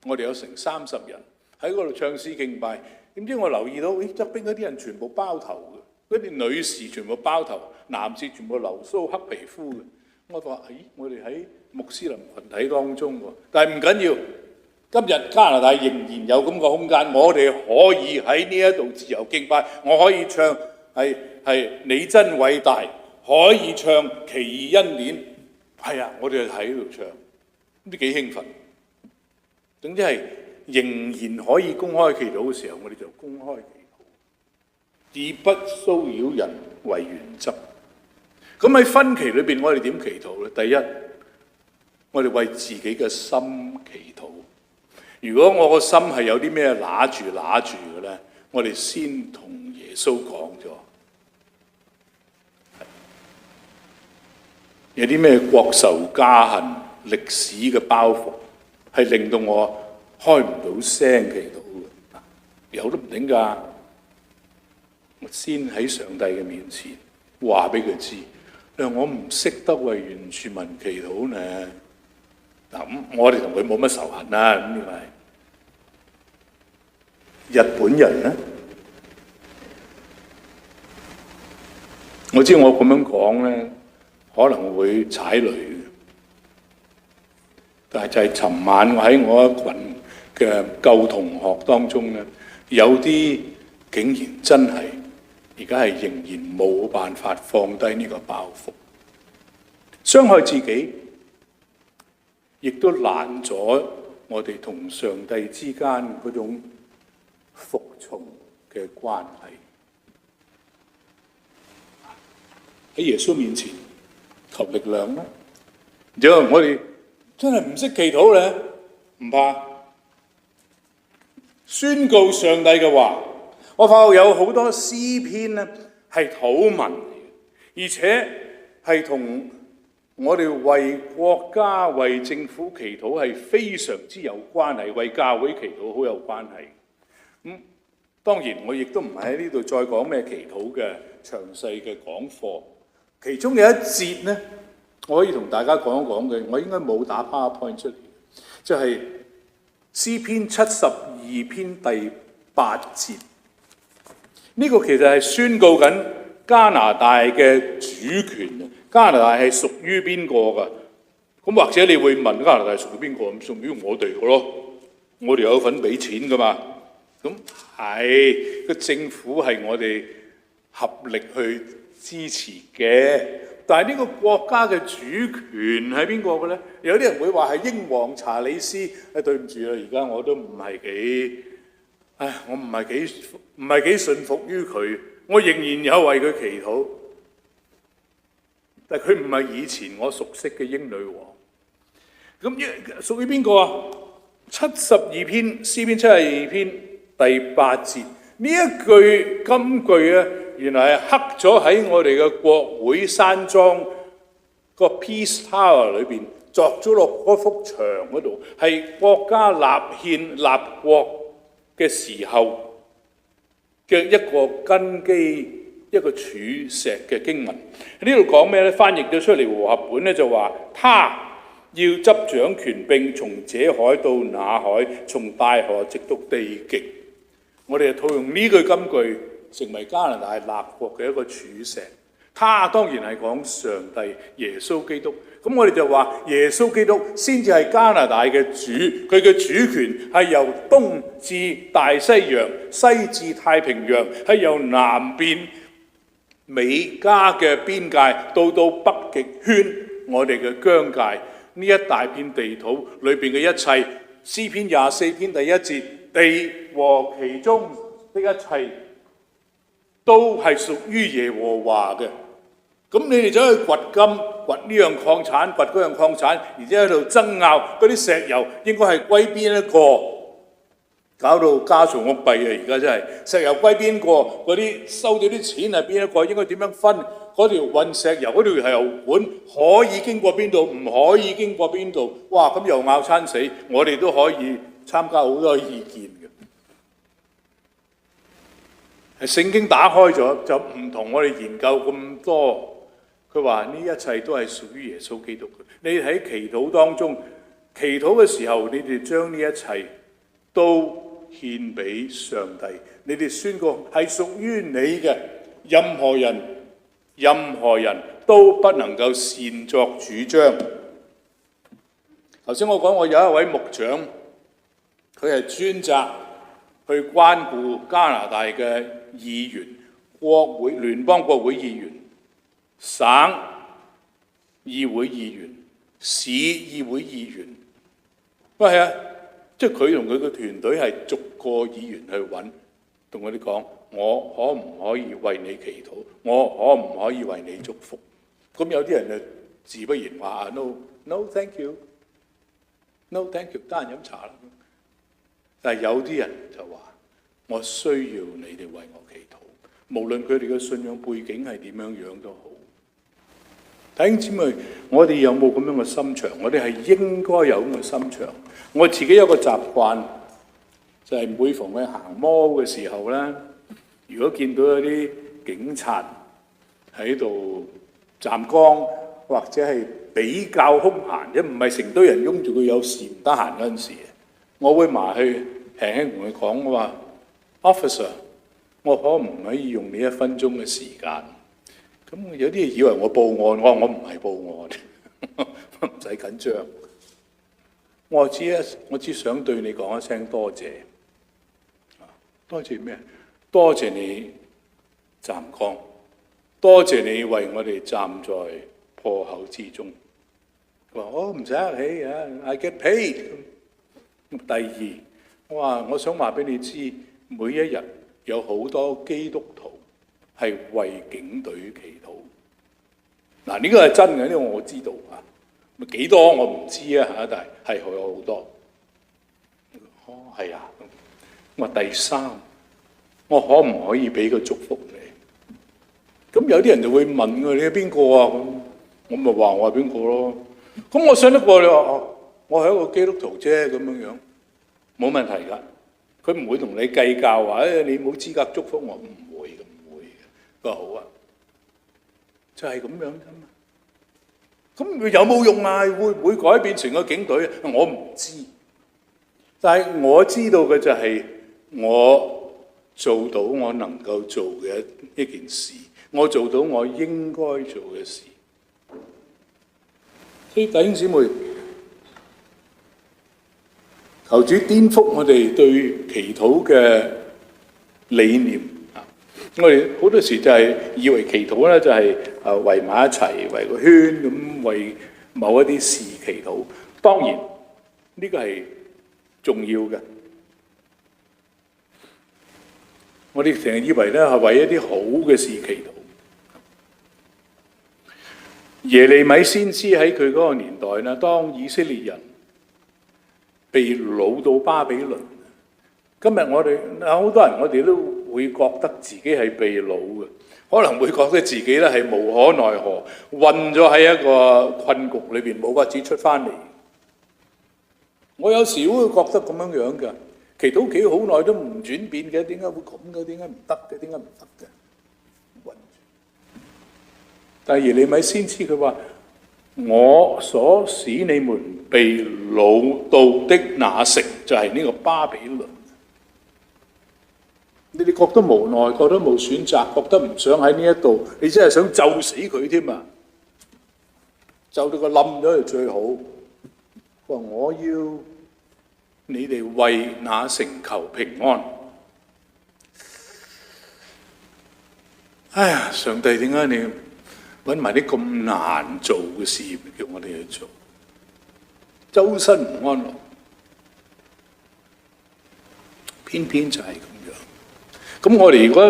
我哋有成30人喺嗰度唱詩敬拜。點知我留意到，側邊嗰啲人全部包頭嘅，嗰啲女士全部包頭，男士全部留鬚黑皮膚嘅。我話：我哋喺穆斯林群體當中喎，但係唔緊要。今日加拿大仍然有咁個空間，我哋可以喺呢一度自由敬拜。我可以唱係你真偉大，可以唱奇異恩典。係啊，我哋喺度唱，唔知幾興奮。總之係仍然可以公開祈禱嘅時候，我哋就公開祈禱，以不騷擾人為原則。咁喺分歧裏邊，我哋點祈禱呢？第一，我哋為自己嘅心祈禱。如果我個心係有啲咩揦住嘅呢，我哋先同耶穌講咗。有啲咩國仇家恨、歷史嘅包袱，係令到我開唔到聲祈禱嘅，有都唔定㗎。我先喺上帝嘅面前話俾佢知，我唔識得為原住民祈禱呢。嗱，我哋同佢冇乜仇恨啦。咁呢個係日本人呢？我知我咁樣講呢，可能會踩雷嘅，但係就係尋晚我喺我一群嘅舊同學當中呢，有啲竟然真係而家係仍然冇辦法放低呢個包袱，傷害自己，亦都攔咗我哋同上帝之間嗰種服從嘅關係。喺耶穌面前求力量啦！如果我哋真係唔識祈禱咧，唔怕宣告上帝嘅話。我發覺有好多詩篇咧係禱文嚟嘅，而且係同我哋為國家、為政府祈禱係非常之有關係，為教會祈禱好有關係。當然我亦都唔係喺呢度再講咩祈禱嘅詳細嘅講課。其中有一節呢，我可以同大家講一講嘅，我應該冇打 PowerPoint 出嚟，就係詩篇72篇第8節。呢個其實係宣告緊加拿大嘅主權。加拿大係屬於邊個㗎？咁或者你會問加拿大屬於邊個？咁屬於我哋嘅咯，我哋有份俾錢㗎嘛。咁係個政府係我哋合力去支持嘅，但係呢個國家嘅主權係邊個嘅咧？有啲人會話係英皇查理斯。對唔住啦，而家我都唔係幾，我唔係幾信服於佢，我仍然有為佢祈禱，但係佢唔係以前我熟悉嘅英女王。咁屬於邊個啊？72篇詩篇72篇第8節呢一句金句啊，原來係刻咗喺我哋嘅國會山莊個 Peace Tower 裏邊，作咗落嗰幅牆嗰度，係國家立憲立國嘅時候嘅一個根基，一個柱石嘅經文。呢度講咩咧？翻譯咗出嚟和合本咧就話，他要執掌權柄，從這海到那海，從大河直到地極。我哋就套用呢句金句，成為加拿大立國嘅一個柱石。他當然係講上帝耶穌基督。咁我哋就話耶穌基督先至係加拿大嘅主，佢嘅主權係由東至大西洋，西至太平洋，係由南邊美加嘅邊界到北極圈我哋嘅疆界，呢一大片地土裏邊嘅一切，詩篇24篇第1節，地和其中的一切都係屬於耶和華嘅。咁你哋走去掘金，掘呢樣礦產，掘嗰樣礦產，而且喺度爭拗嗰啲石油應該係歸邊一個，搞到家嘈屋閉啊！而家真係石油歸邊個，嗰啲收咗啲錢係邊一個，應該點樣分？嗰條運石油嗰條油管可以經過邊度，唔可以經過邊度？哇！咁又拗餐死，我哋都可以參加好多意見嘅。聖經打開咗就唔同我哋研究咁多。佢話呢一切都係屬於耶穌基督嘅。你喺祈禱當中，祈禱嘅時候，你哋將呢一切都獻俾上帝，你哋宣告係屬於你嘅，任何人都不能夠擅作主張。頭先我講我有一位牧長，佢係專責去關顧加拿大嘅議員、國會、聯邦國會議員、省議會議員、市議會議員，係啊，即係佢同佢嘅團隊係逐個議員去揾，同佢哋講：我可唔可以為你祈禱？我可唔可以為你祝福？咁有啲人就自不然話：no thank you，no thank you，得閒飲茶啦。但係有啲人就話：我需要你哋為我祈禱，無論佢哋嘅信仰背景係點樣樣都好。弟兄姊妹，我哋有冇咁樣嘅心腸？我哋係應該有咁嘅心腸。我自己有個習慣，就係每逢去行摩嘅時候咧，如果見到有啲警察喺度站崗，或者係比較空閒，即唔係成堆人擁住佢有事唔得閒嗰陣時，我會埋去輕輕同佢講，我話 Officer， 我可唔可以用你1分鐘嘅時間？咁有啲人以為我報案，我話我唔係報案，唔使緊張。我只想對你講一聲多謝。多謝咩？多謝你站崗，多謝你為我哋站在破口之中。佢話我唔使客氣啊 ，I get paid。第二，我話我想話俾你知，每一日有好多基督徒係為警隊祈禱。嗱，呢個係真嘅，呢個我知道啊。幾多我唔知啊嚇，但係有好多。哦，係啊。我話第三，我可唔可以俾個祝福你？咁有啲人就會問佢：你係邊個啊？咁我咪話我係邊個咯。咁我信得過你話我係一個基督徒啫，咁樣冇問題㗎。佢唔會同你計較話你冇資格祝福我，唔會嘅。佢話好啊，就係咁樣啫嘛。咁有冇用啊？會唔會改變成個警隊？我唔知，但係我知道嘅就係我做到我能夠做嘅一件事，我做到我應該做嘅事。所以弟兄姊妹，求主顛覆我哋對祈禱嘅理念。我哋好多時就係以為祈禱咧就係圍埋一齊圍個圈咁為某一啲事祈禱。當然呢個係重要嘅。我哋成日以為咧係為一啲好嘅事祈禱。耶利米先知喺佢嗰個年代咧，當以色列人被擄到巴比倫，今日我哋好多人我哋都會覺得自己係被擄嘅，可能會覺得自己咧係無可奈何，困咗喺一個困局裏邊，冇法子出翻嚟。我有時會覺得咁樣樣嘅，祈禱幾好耐都唔轉變嘅，點解會咁嘅？點解唔得嘅？點解唔得嘅？但係耶利米先知佢話：我所使你們被擄到的那城，就係呢個巴比倫。你哋覺得無奈，覺得冇選擇，覺得唔想喺呢一度，你真係想咒死佢添啊！咒到佢冧咗就最好。佢話我要你哋為那城求平安。哎呀，上帝點解你揾埋啲咁難做嘅事叫我哋去做？周身唔安樂，偏偏就係咁樣。咁我哋如果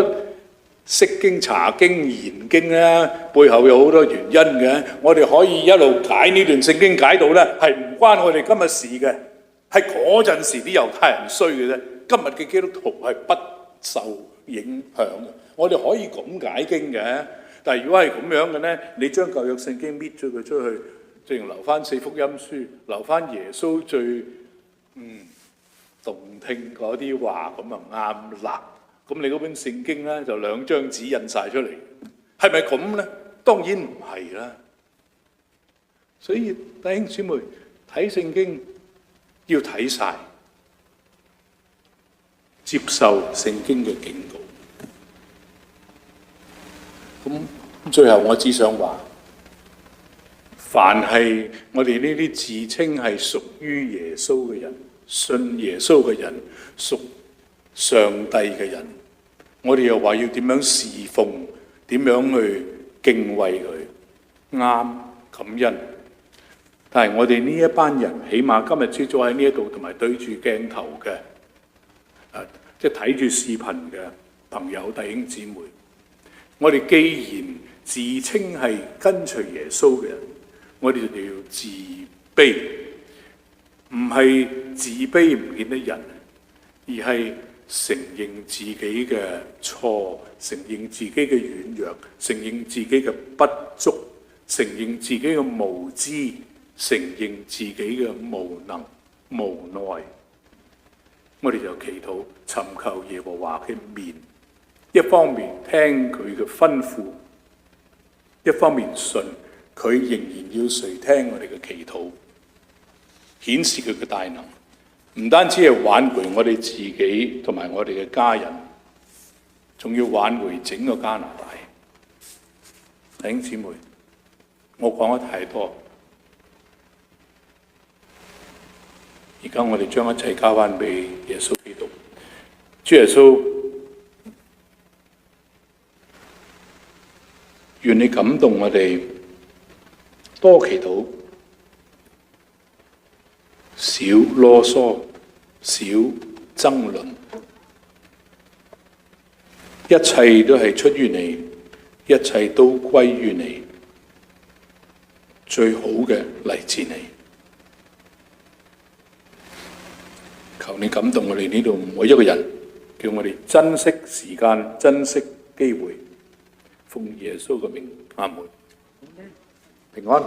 釋經、查經、研經咧，背後有好多原因嘅。我哋可以一路解呢段聖經解到咧，係唔關我哋今日事嘅，係嗰陣時啲猶太人衰嘅啫。今日嘅基督徒係不受影響嘅。我哋可以咁解經嘅，但係如果係咁樣嘅咧，你將舊約聖經搣咗佢出去，淨留翻四福音書，留翻耶穌最動聽嗰啲話，咁啊啱啦。咁你嗰本聖經咧就兩張紙印晒出嚟，係咪咁咧？當然唔係啦。所以弟兄姊妹睇聖經要睇晒，接受聖經嘅警告。咁最後我只想話，凡係我哋呢啲自稱係屬於耶穌嘅人、信耶穌嘅人、屬上帝嘅人，我哋又話要點樣侍奉，點樣去敬畏佢，啱感恩。但係我哋呢一班人，起碼今日朝早喺呢一度同埋對住鏡頭嘅，即係睇住視頻嘅朋友弟兄姊妹，我哋既然自稱係跟隨耶穌嘅人，我哋就要自卑，唔係自卑唔見得人，而係承認自己嘅錯，承認自己嘅軟弱，承認自己嘅不足，承認自己嘅無知，承認自己嘅無能無奈。我哋就祈禱尋求耶和華嘅面，一方面聽佢嘅吩咐，一方面信佢仍然要垂聽我哋嘅祈禱，顯示佢嘅大能。唔單止係挽回我哋自己同埋我哋嘅家人，仲要挽回整個加拿大。弟兄姊妹，我講得太多，而家我哋將一切交翻俾耶穌基督。主耶穌，願你感動我哋，多祈禱，少囉嗦，少爭論，一切都係出於你，一切都歸於你，最好嘅嚟自你。求你感動我哋呢度每一個人，叫我哋珍惜時間，珍惜機會，奉耶穌嘅名，阿門。平安。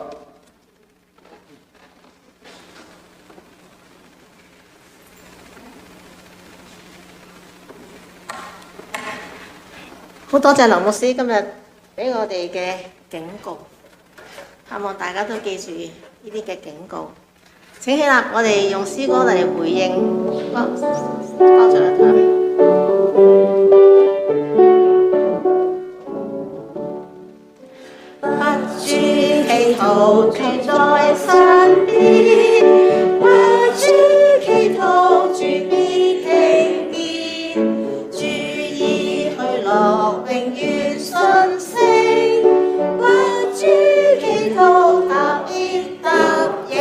好多謝劉牧師今日俾我哋嘅警告，希望大家都記住呢啲嘅警告。請起立，我哋用詩歌嚟回應。剛才嘅台。不住祈禱，住在身邊；不住祈禱，主必聽見。注意去落，永遠信聲；不住祈禱，他必答應。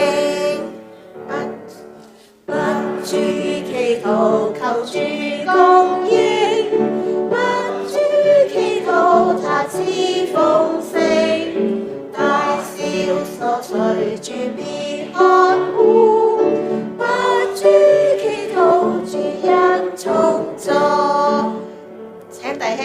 不住祈禱，求主供應；不住祈禱，他賜豐盛。大小所需，主必看顧；不住祈禱，主恩充足。請弟兄。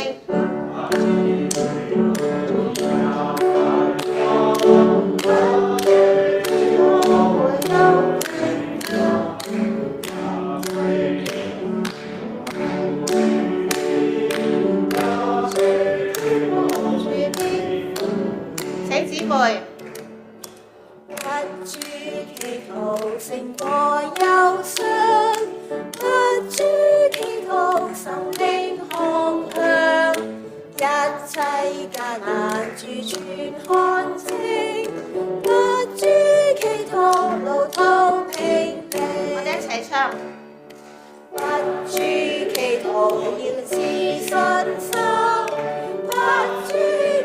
不住祈禱勝過憂傷，不住祈禱生命可看清，不住祈禱路途平我定。哋一齊唱。不住祈禱要自信心，不住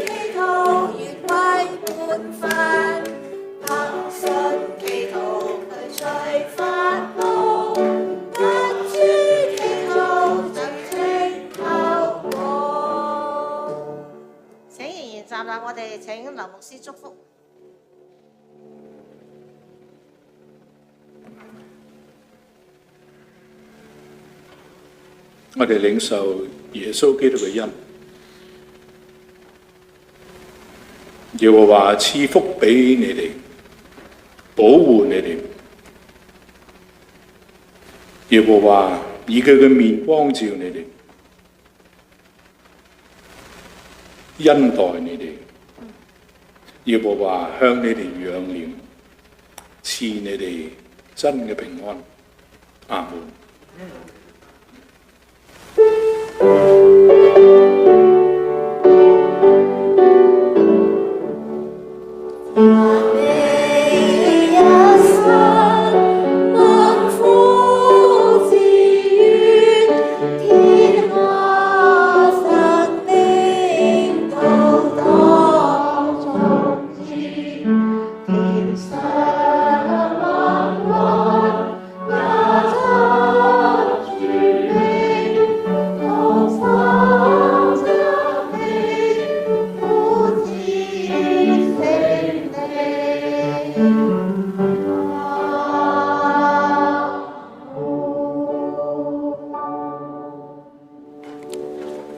祈禱越為滿分，憑信祈禱去除煩惱，不住祈禱盡情透過。請仍然站立，我哋請劉牧師祝福。我哋領受耶穌基督嘅恩，耶和華賜福俾你哋，保護你哋。耶和華以佢嘅面光照你哋，恩待你哋。耶和華向你哋仰臉，賜你哋真嘅平安。阿門。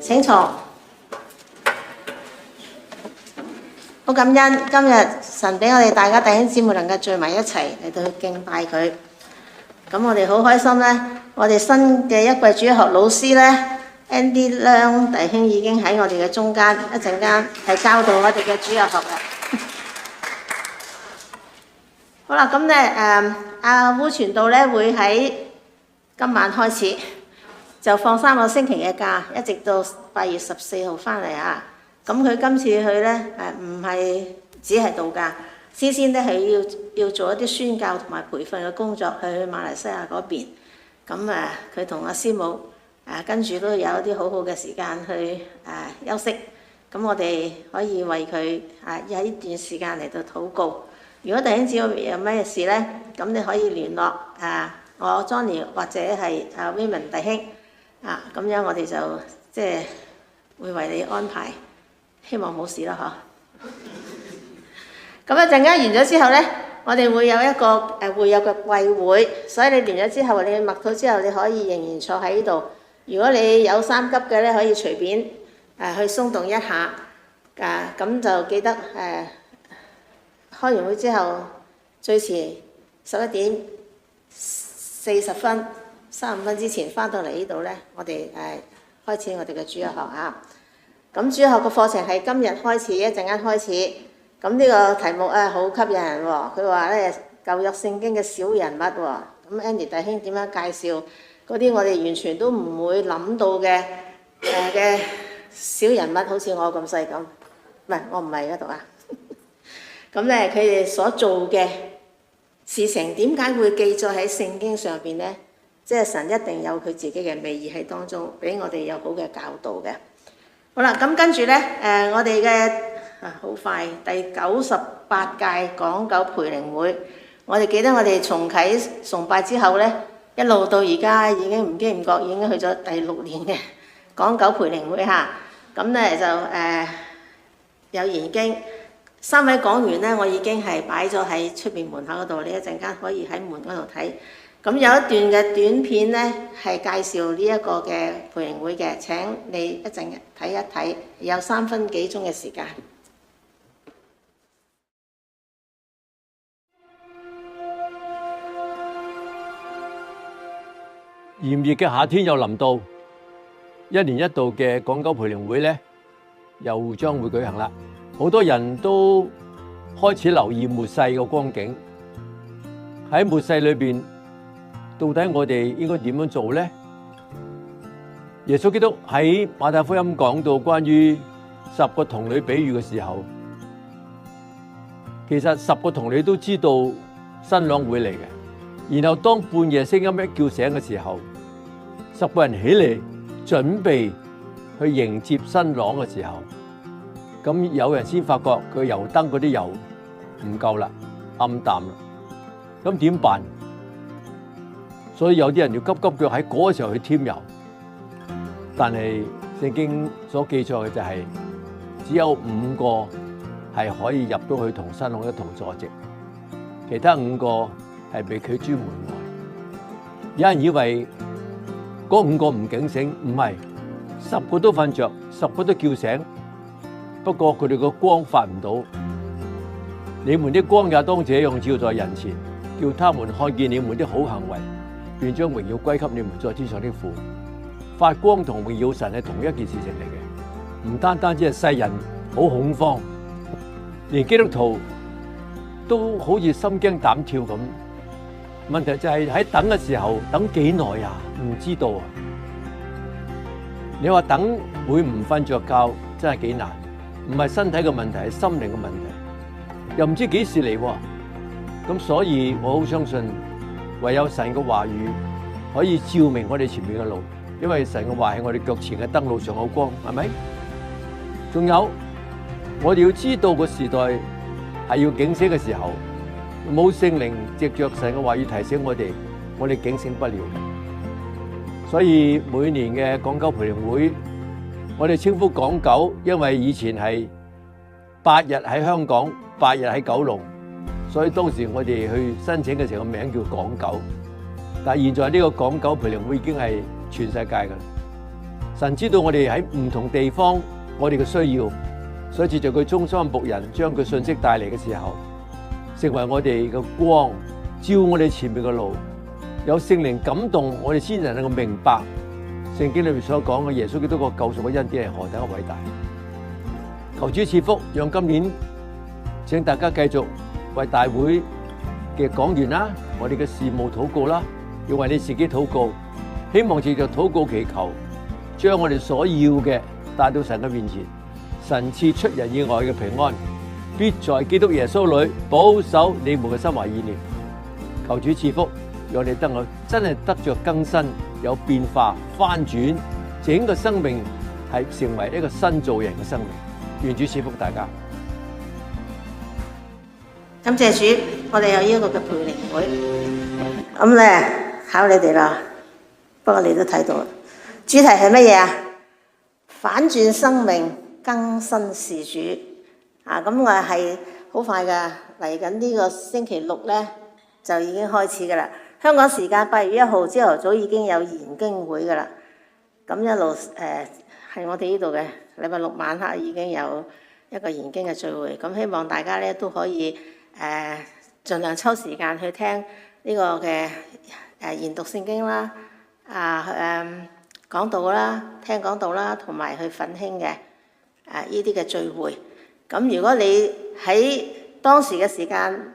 請坐。好感恩今日神俾我哋大家弟兄姊妹能夠聚埋一齊嚟到去敬拜佢。咁我哋好開心咧，我哋新嘅一季主日學老師咧 Andy 梁弟兄已經喺我哋嘅中間，一陣間係教導我哋嘅主日學嘅。好啦，咁咧阿烏傳道咧會喺今晚開始。就放3個星期嘅假，一直到8月14號翻嚟啊！咁佢今次去咧唔係只係度假，先咧係要做一啲宣教同埋培訓嘅工作，去馬來西亞嗰邊。咁佢同阿師母跟住都有一啲好好嘅時間去休息。咁我哋可以為佢有呢段時間嚟到禱告。如果弟兄姊妹有咩事咧，咁你可以聯絡我 Johnny 或者係Raymond 弟兄。咁樣我哋就即係會為你安排，希望冇事啦嗬。咁一陣間完咗之後咧，我哋會有一個會友嘅貴會，所以你完咗之後，你默禱之後，你可以仍然坐喺呢度。如果你有3急嘅咧，可以隨便去鬆動一下。咁就記得開完會之後，最遲11點40分。35分之前翻到嚟呢度咧，我哋開始我哋嘅主日學啊。咁主日學嘅課程係今日開始，一陣間開始。咁呢個題目好吸引人喎。佢話咧舊約聖經嘅小人物喎。咁 Andy 弟兄點樣介紹嗰啲我哋完全都唔會諗到嘅小人物，好似我咁細咁。唔係，我唔係嗰度啊。咁咧佢哋所做嘅事情點解會記載喺聖經上邊咧？即係神一定有佢自己嘅美意喺當中，俾我哋有好嘅教導嘅。好啦，咁跟住咧，我哋嘅好快第98屆港九培靈會，我哋記得我哋重啟崇拜之後咧，一路到而家已經唔經唔覺已經去咗第6年嘅港九培靈會嚇。咁咧就有研經3位講員咧，我已經係擺咗喺出邊門口嗰度，你一陣間可以喺門嗰度睇。咁有一段嘅短片咧，係介紹呢一個嘅培靈會嘅。請你一陣睇一睇，有3分幾鐘嘅時間。炎熱嘅夏天又臨到，1年1度嘅港九培靈會咧，又將會舉行啦。好多人都開始留意末世嘅光景。喺末世裏邊，到底我哋應該點樣做呢？耶穌基督喺馬太福音講到關於10個童女比喻嘅時候，其實10個童女都知道新郎會嚟嘅。然後當半夜聲音一叫醒嘅時候，10個人起嚟準備去迎接新郎嘅時候，咁有人先發覺佢油燈嗰啲油唔夠啦，暗淡啦，咁點辦？所以有啲人要急急腳喺嗰個時候去添油，但係聖經所記載嘅就係只有5個係可以入到去同新郎一同坐席，其他5個係被拒諸門外。有人以為嗰5個唔警醒，唔係，10個都瞓着，10個都叫醒，不過佢哋個光發唔到。你們的光也當這樣照在人前，叫他們看見你們的好行為，便將榮耀歸給你們在天上的父。發光同榮耀神係同一件事情嚟嘅，唔單單只係世人好恐慌，連基督徒都好似心驚膽跳咁。問題就係喺等嘅時候，等幾耐啊？唔知道啊！你話等會唔瞓着覺，真係幾難。唔係身體嘅問題，係心靈嘅問題。又唔知幾時嚟喎，咁所以我好相信唯有神嘅話語可以照明我哋前面嘅路，因為神嘅話係我哋腳前嘅燈，路上有光，係咪？仲有我哋要知道個時代係要警醒嘅時候，冇聖靈藉着神嘅話語提醒我哋警醒不了。所以每年嘅港九培靈會，我哋稱呼港九，因為以前係8日喺香港，8日喺九龍，所以當時我哋去申請嘅時候個名叫港九。但係現在呢個港九培靈會已經係全世界㗎啦。神知道我哋喺唔同地方我哋嘅需要，所以藉著佢忠心嘅僕人將佢信息帶嚟嘅時候，成為我哋嘅光，照我哋前面嘅路。有聖靈感動我哋，先能夠明白聖經裏面所講嘅耶穌基督個救贖嘅恩典係何等嘅偉大。求主賜福，讓今年請大家繼續為大會嘅講員啦，我哋嘅事務禱告啦，要為你自己禱告，希望藉着禱告祈求，將我哋所要嘅帶到神嘅面前。神賜出人意外嘅平安，必在基督耶穌裏保守你們嘅心懷意念。求主賜福，讓你真係得着更新，有變化翻轉，整個生命係成為一個新造人嘅生命。願主賜福大家。感謝主，我哋有呢一個嘅培靈會，咁咧考你哋啦。不過你都睇到啦，主題係乜嘢啊？反轉生命，更新事主。咁我係好快噶，嚟緊呢個星期6咧就已經開始噶啦。香港時間8月1號朝頭早已經有研經會噶啦。咁一路係我哋呢度嘅禮拜6晚黑已經有一個研經嘅聚會。咁希望大家咧都可以盡量抽時間去聽呢個嘅研讀聖經啦，講道啦，聽講道啦，同埋去奮興嘅呢啲嘅聚會。咁如果你喺當時嘅時間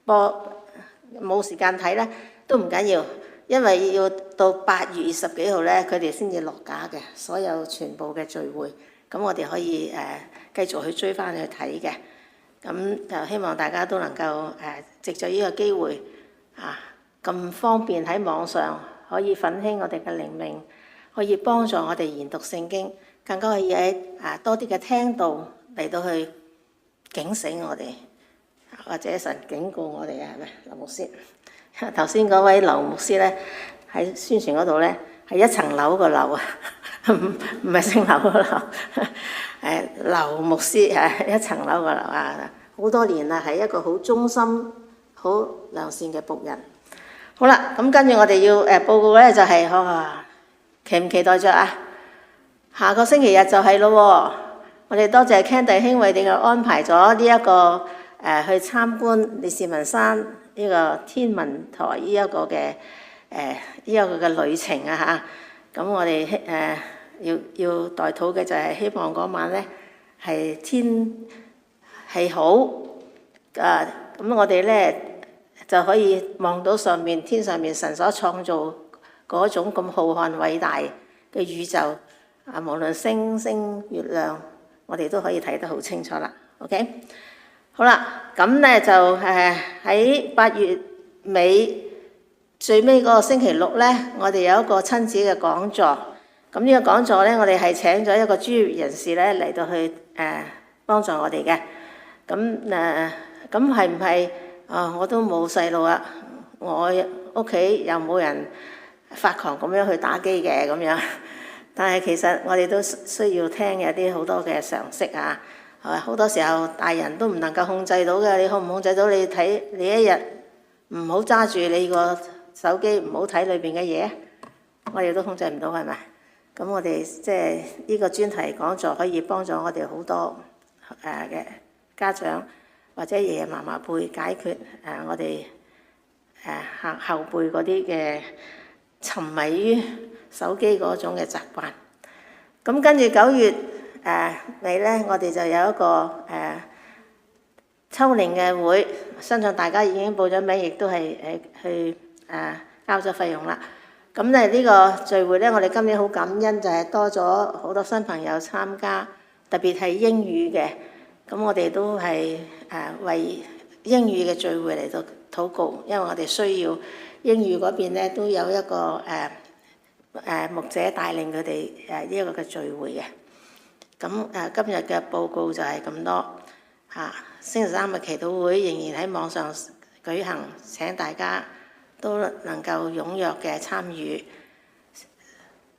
播冇時間睇咧，都唔緊要，因為要到8月20幾號咧，佢哋先至落架嘅所有全部嘅聚會。咁我哋可以繼續去追翻去睇嘅。咁就希望大家都能夠藉著呢個機會咁方便喺網上可以奮興我哋嘅靈命，可以幫助我哋研讀聖經，更加可以喺多啲嘅聽道嚟到去警醒我哋，或者神警告我哋嘅係咪？劉牧師頭先嗰位劉牧師咧喺宣傳嗰度咧係1層樓個樓啊，唔係姓劉個劉。劉牧師1層樓個樓好多年啦，係一個好忠心、好良善嘅僕人。好啦，咁跟住我哋要報告咧就係期唔期待着啊？下個星期日就係咯，我哋多謝 Ken 弟兄為你哋安排咗呢一個去參觀烈士文山呢個天文台呢一個嘅旅程啊嚇。咁我哋要代禱嘅就係希望嗰晚咧係天氣好咁我哋咧就可以望到上面天上面神所創造嗰種咁浩瀚偉大嘅宇宙無論星星月亮，我哋都可以睇得好清楚啦。OK，好啦，咁咧就喺8月尾最尾嗰個星期六咧，我哋有一個親子嘅講座。咁呢個講座咧，我哋係請咗一個專業人士咧嚟到去幫助我哋嘅。咁係唔係我都冇細路啊，我屋企又冇人發狂咁樣去打機嘅咁樣。但係其實我哋都需要聽有啲好多嘅常識啊。好多時候大人都唔能夠控制到嘅，你控唔控制到你睇你一日唔好揸住你個手機，唔好睇裏邊嘅嘢，我哋都控制唔到，係咪？咁我哋即係呢個專題講座可以幫助我哋好多嘅家長或者爺爺嫲嫲輩解決我哋後輩嗰啲嘅沉迷於手機嗰種嘅習慣。咁跟住9月尾咧，我哋就有一個秋年嘅會，相信大家已經報咗名，亦都係去交咗費用啦。咁咧呢個聚會咧，我哋今年好感恩，就係多咗好多新朋友參加，特別係英語嘅。咁我哋都係為英語嘅聚會嚟到禱告，因為我哋需要英語嗰邊咧都有一個牧者帶領佢哋呢一個嘅聚會嘅。咁今日嘅報告就係咁多嚇。星期3嘅祈禱會仍然喺網上舉行，請大家都能夠踴躍嘅參與。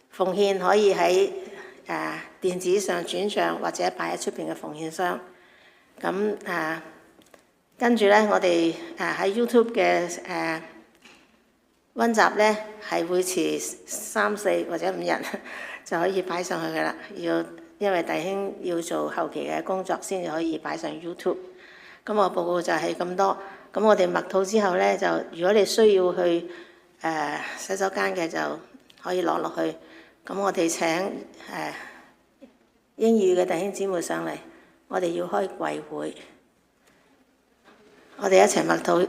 奉獻可以喺電子上轉帳，或者擺喺出邊嘅奉獻箱。咁跟住咧，我哋喺 YouTube 嘅溫習咧係會遲3、4或者5日就可以擺上去㗎啦。因為弟兄要做後期嘅工作先至可以擺上 YouTube。咁我報告就係咁多。咁我哋默禱之後咧，就如果你需要去洗手間嘅，就可以落去。咁我哋請英語嘅弟兄姊妹上嚟，我哋要開櫃會，我哋一齊默禱。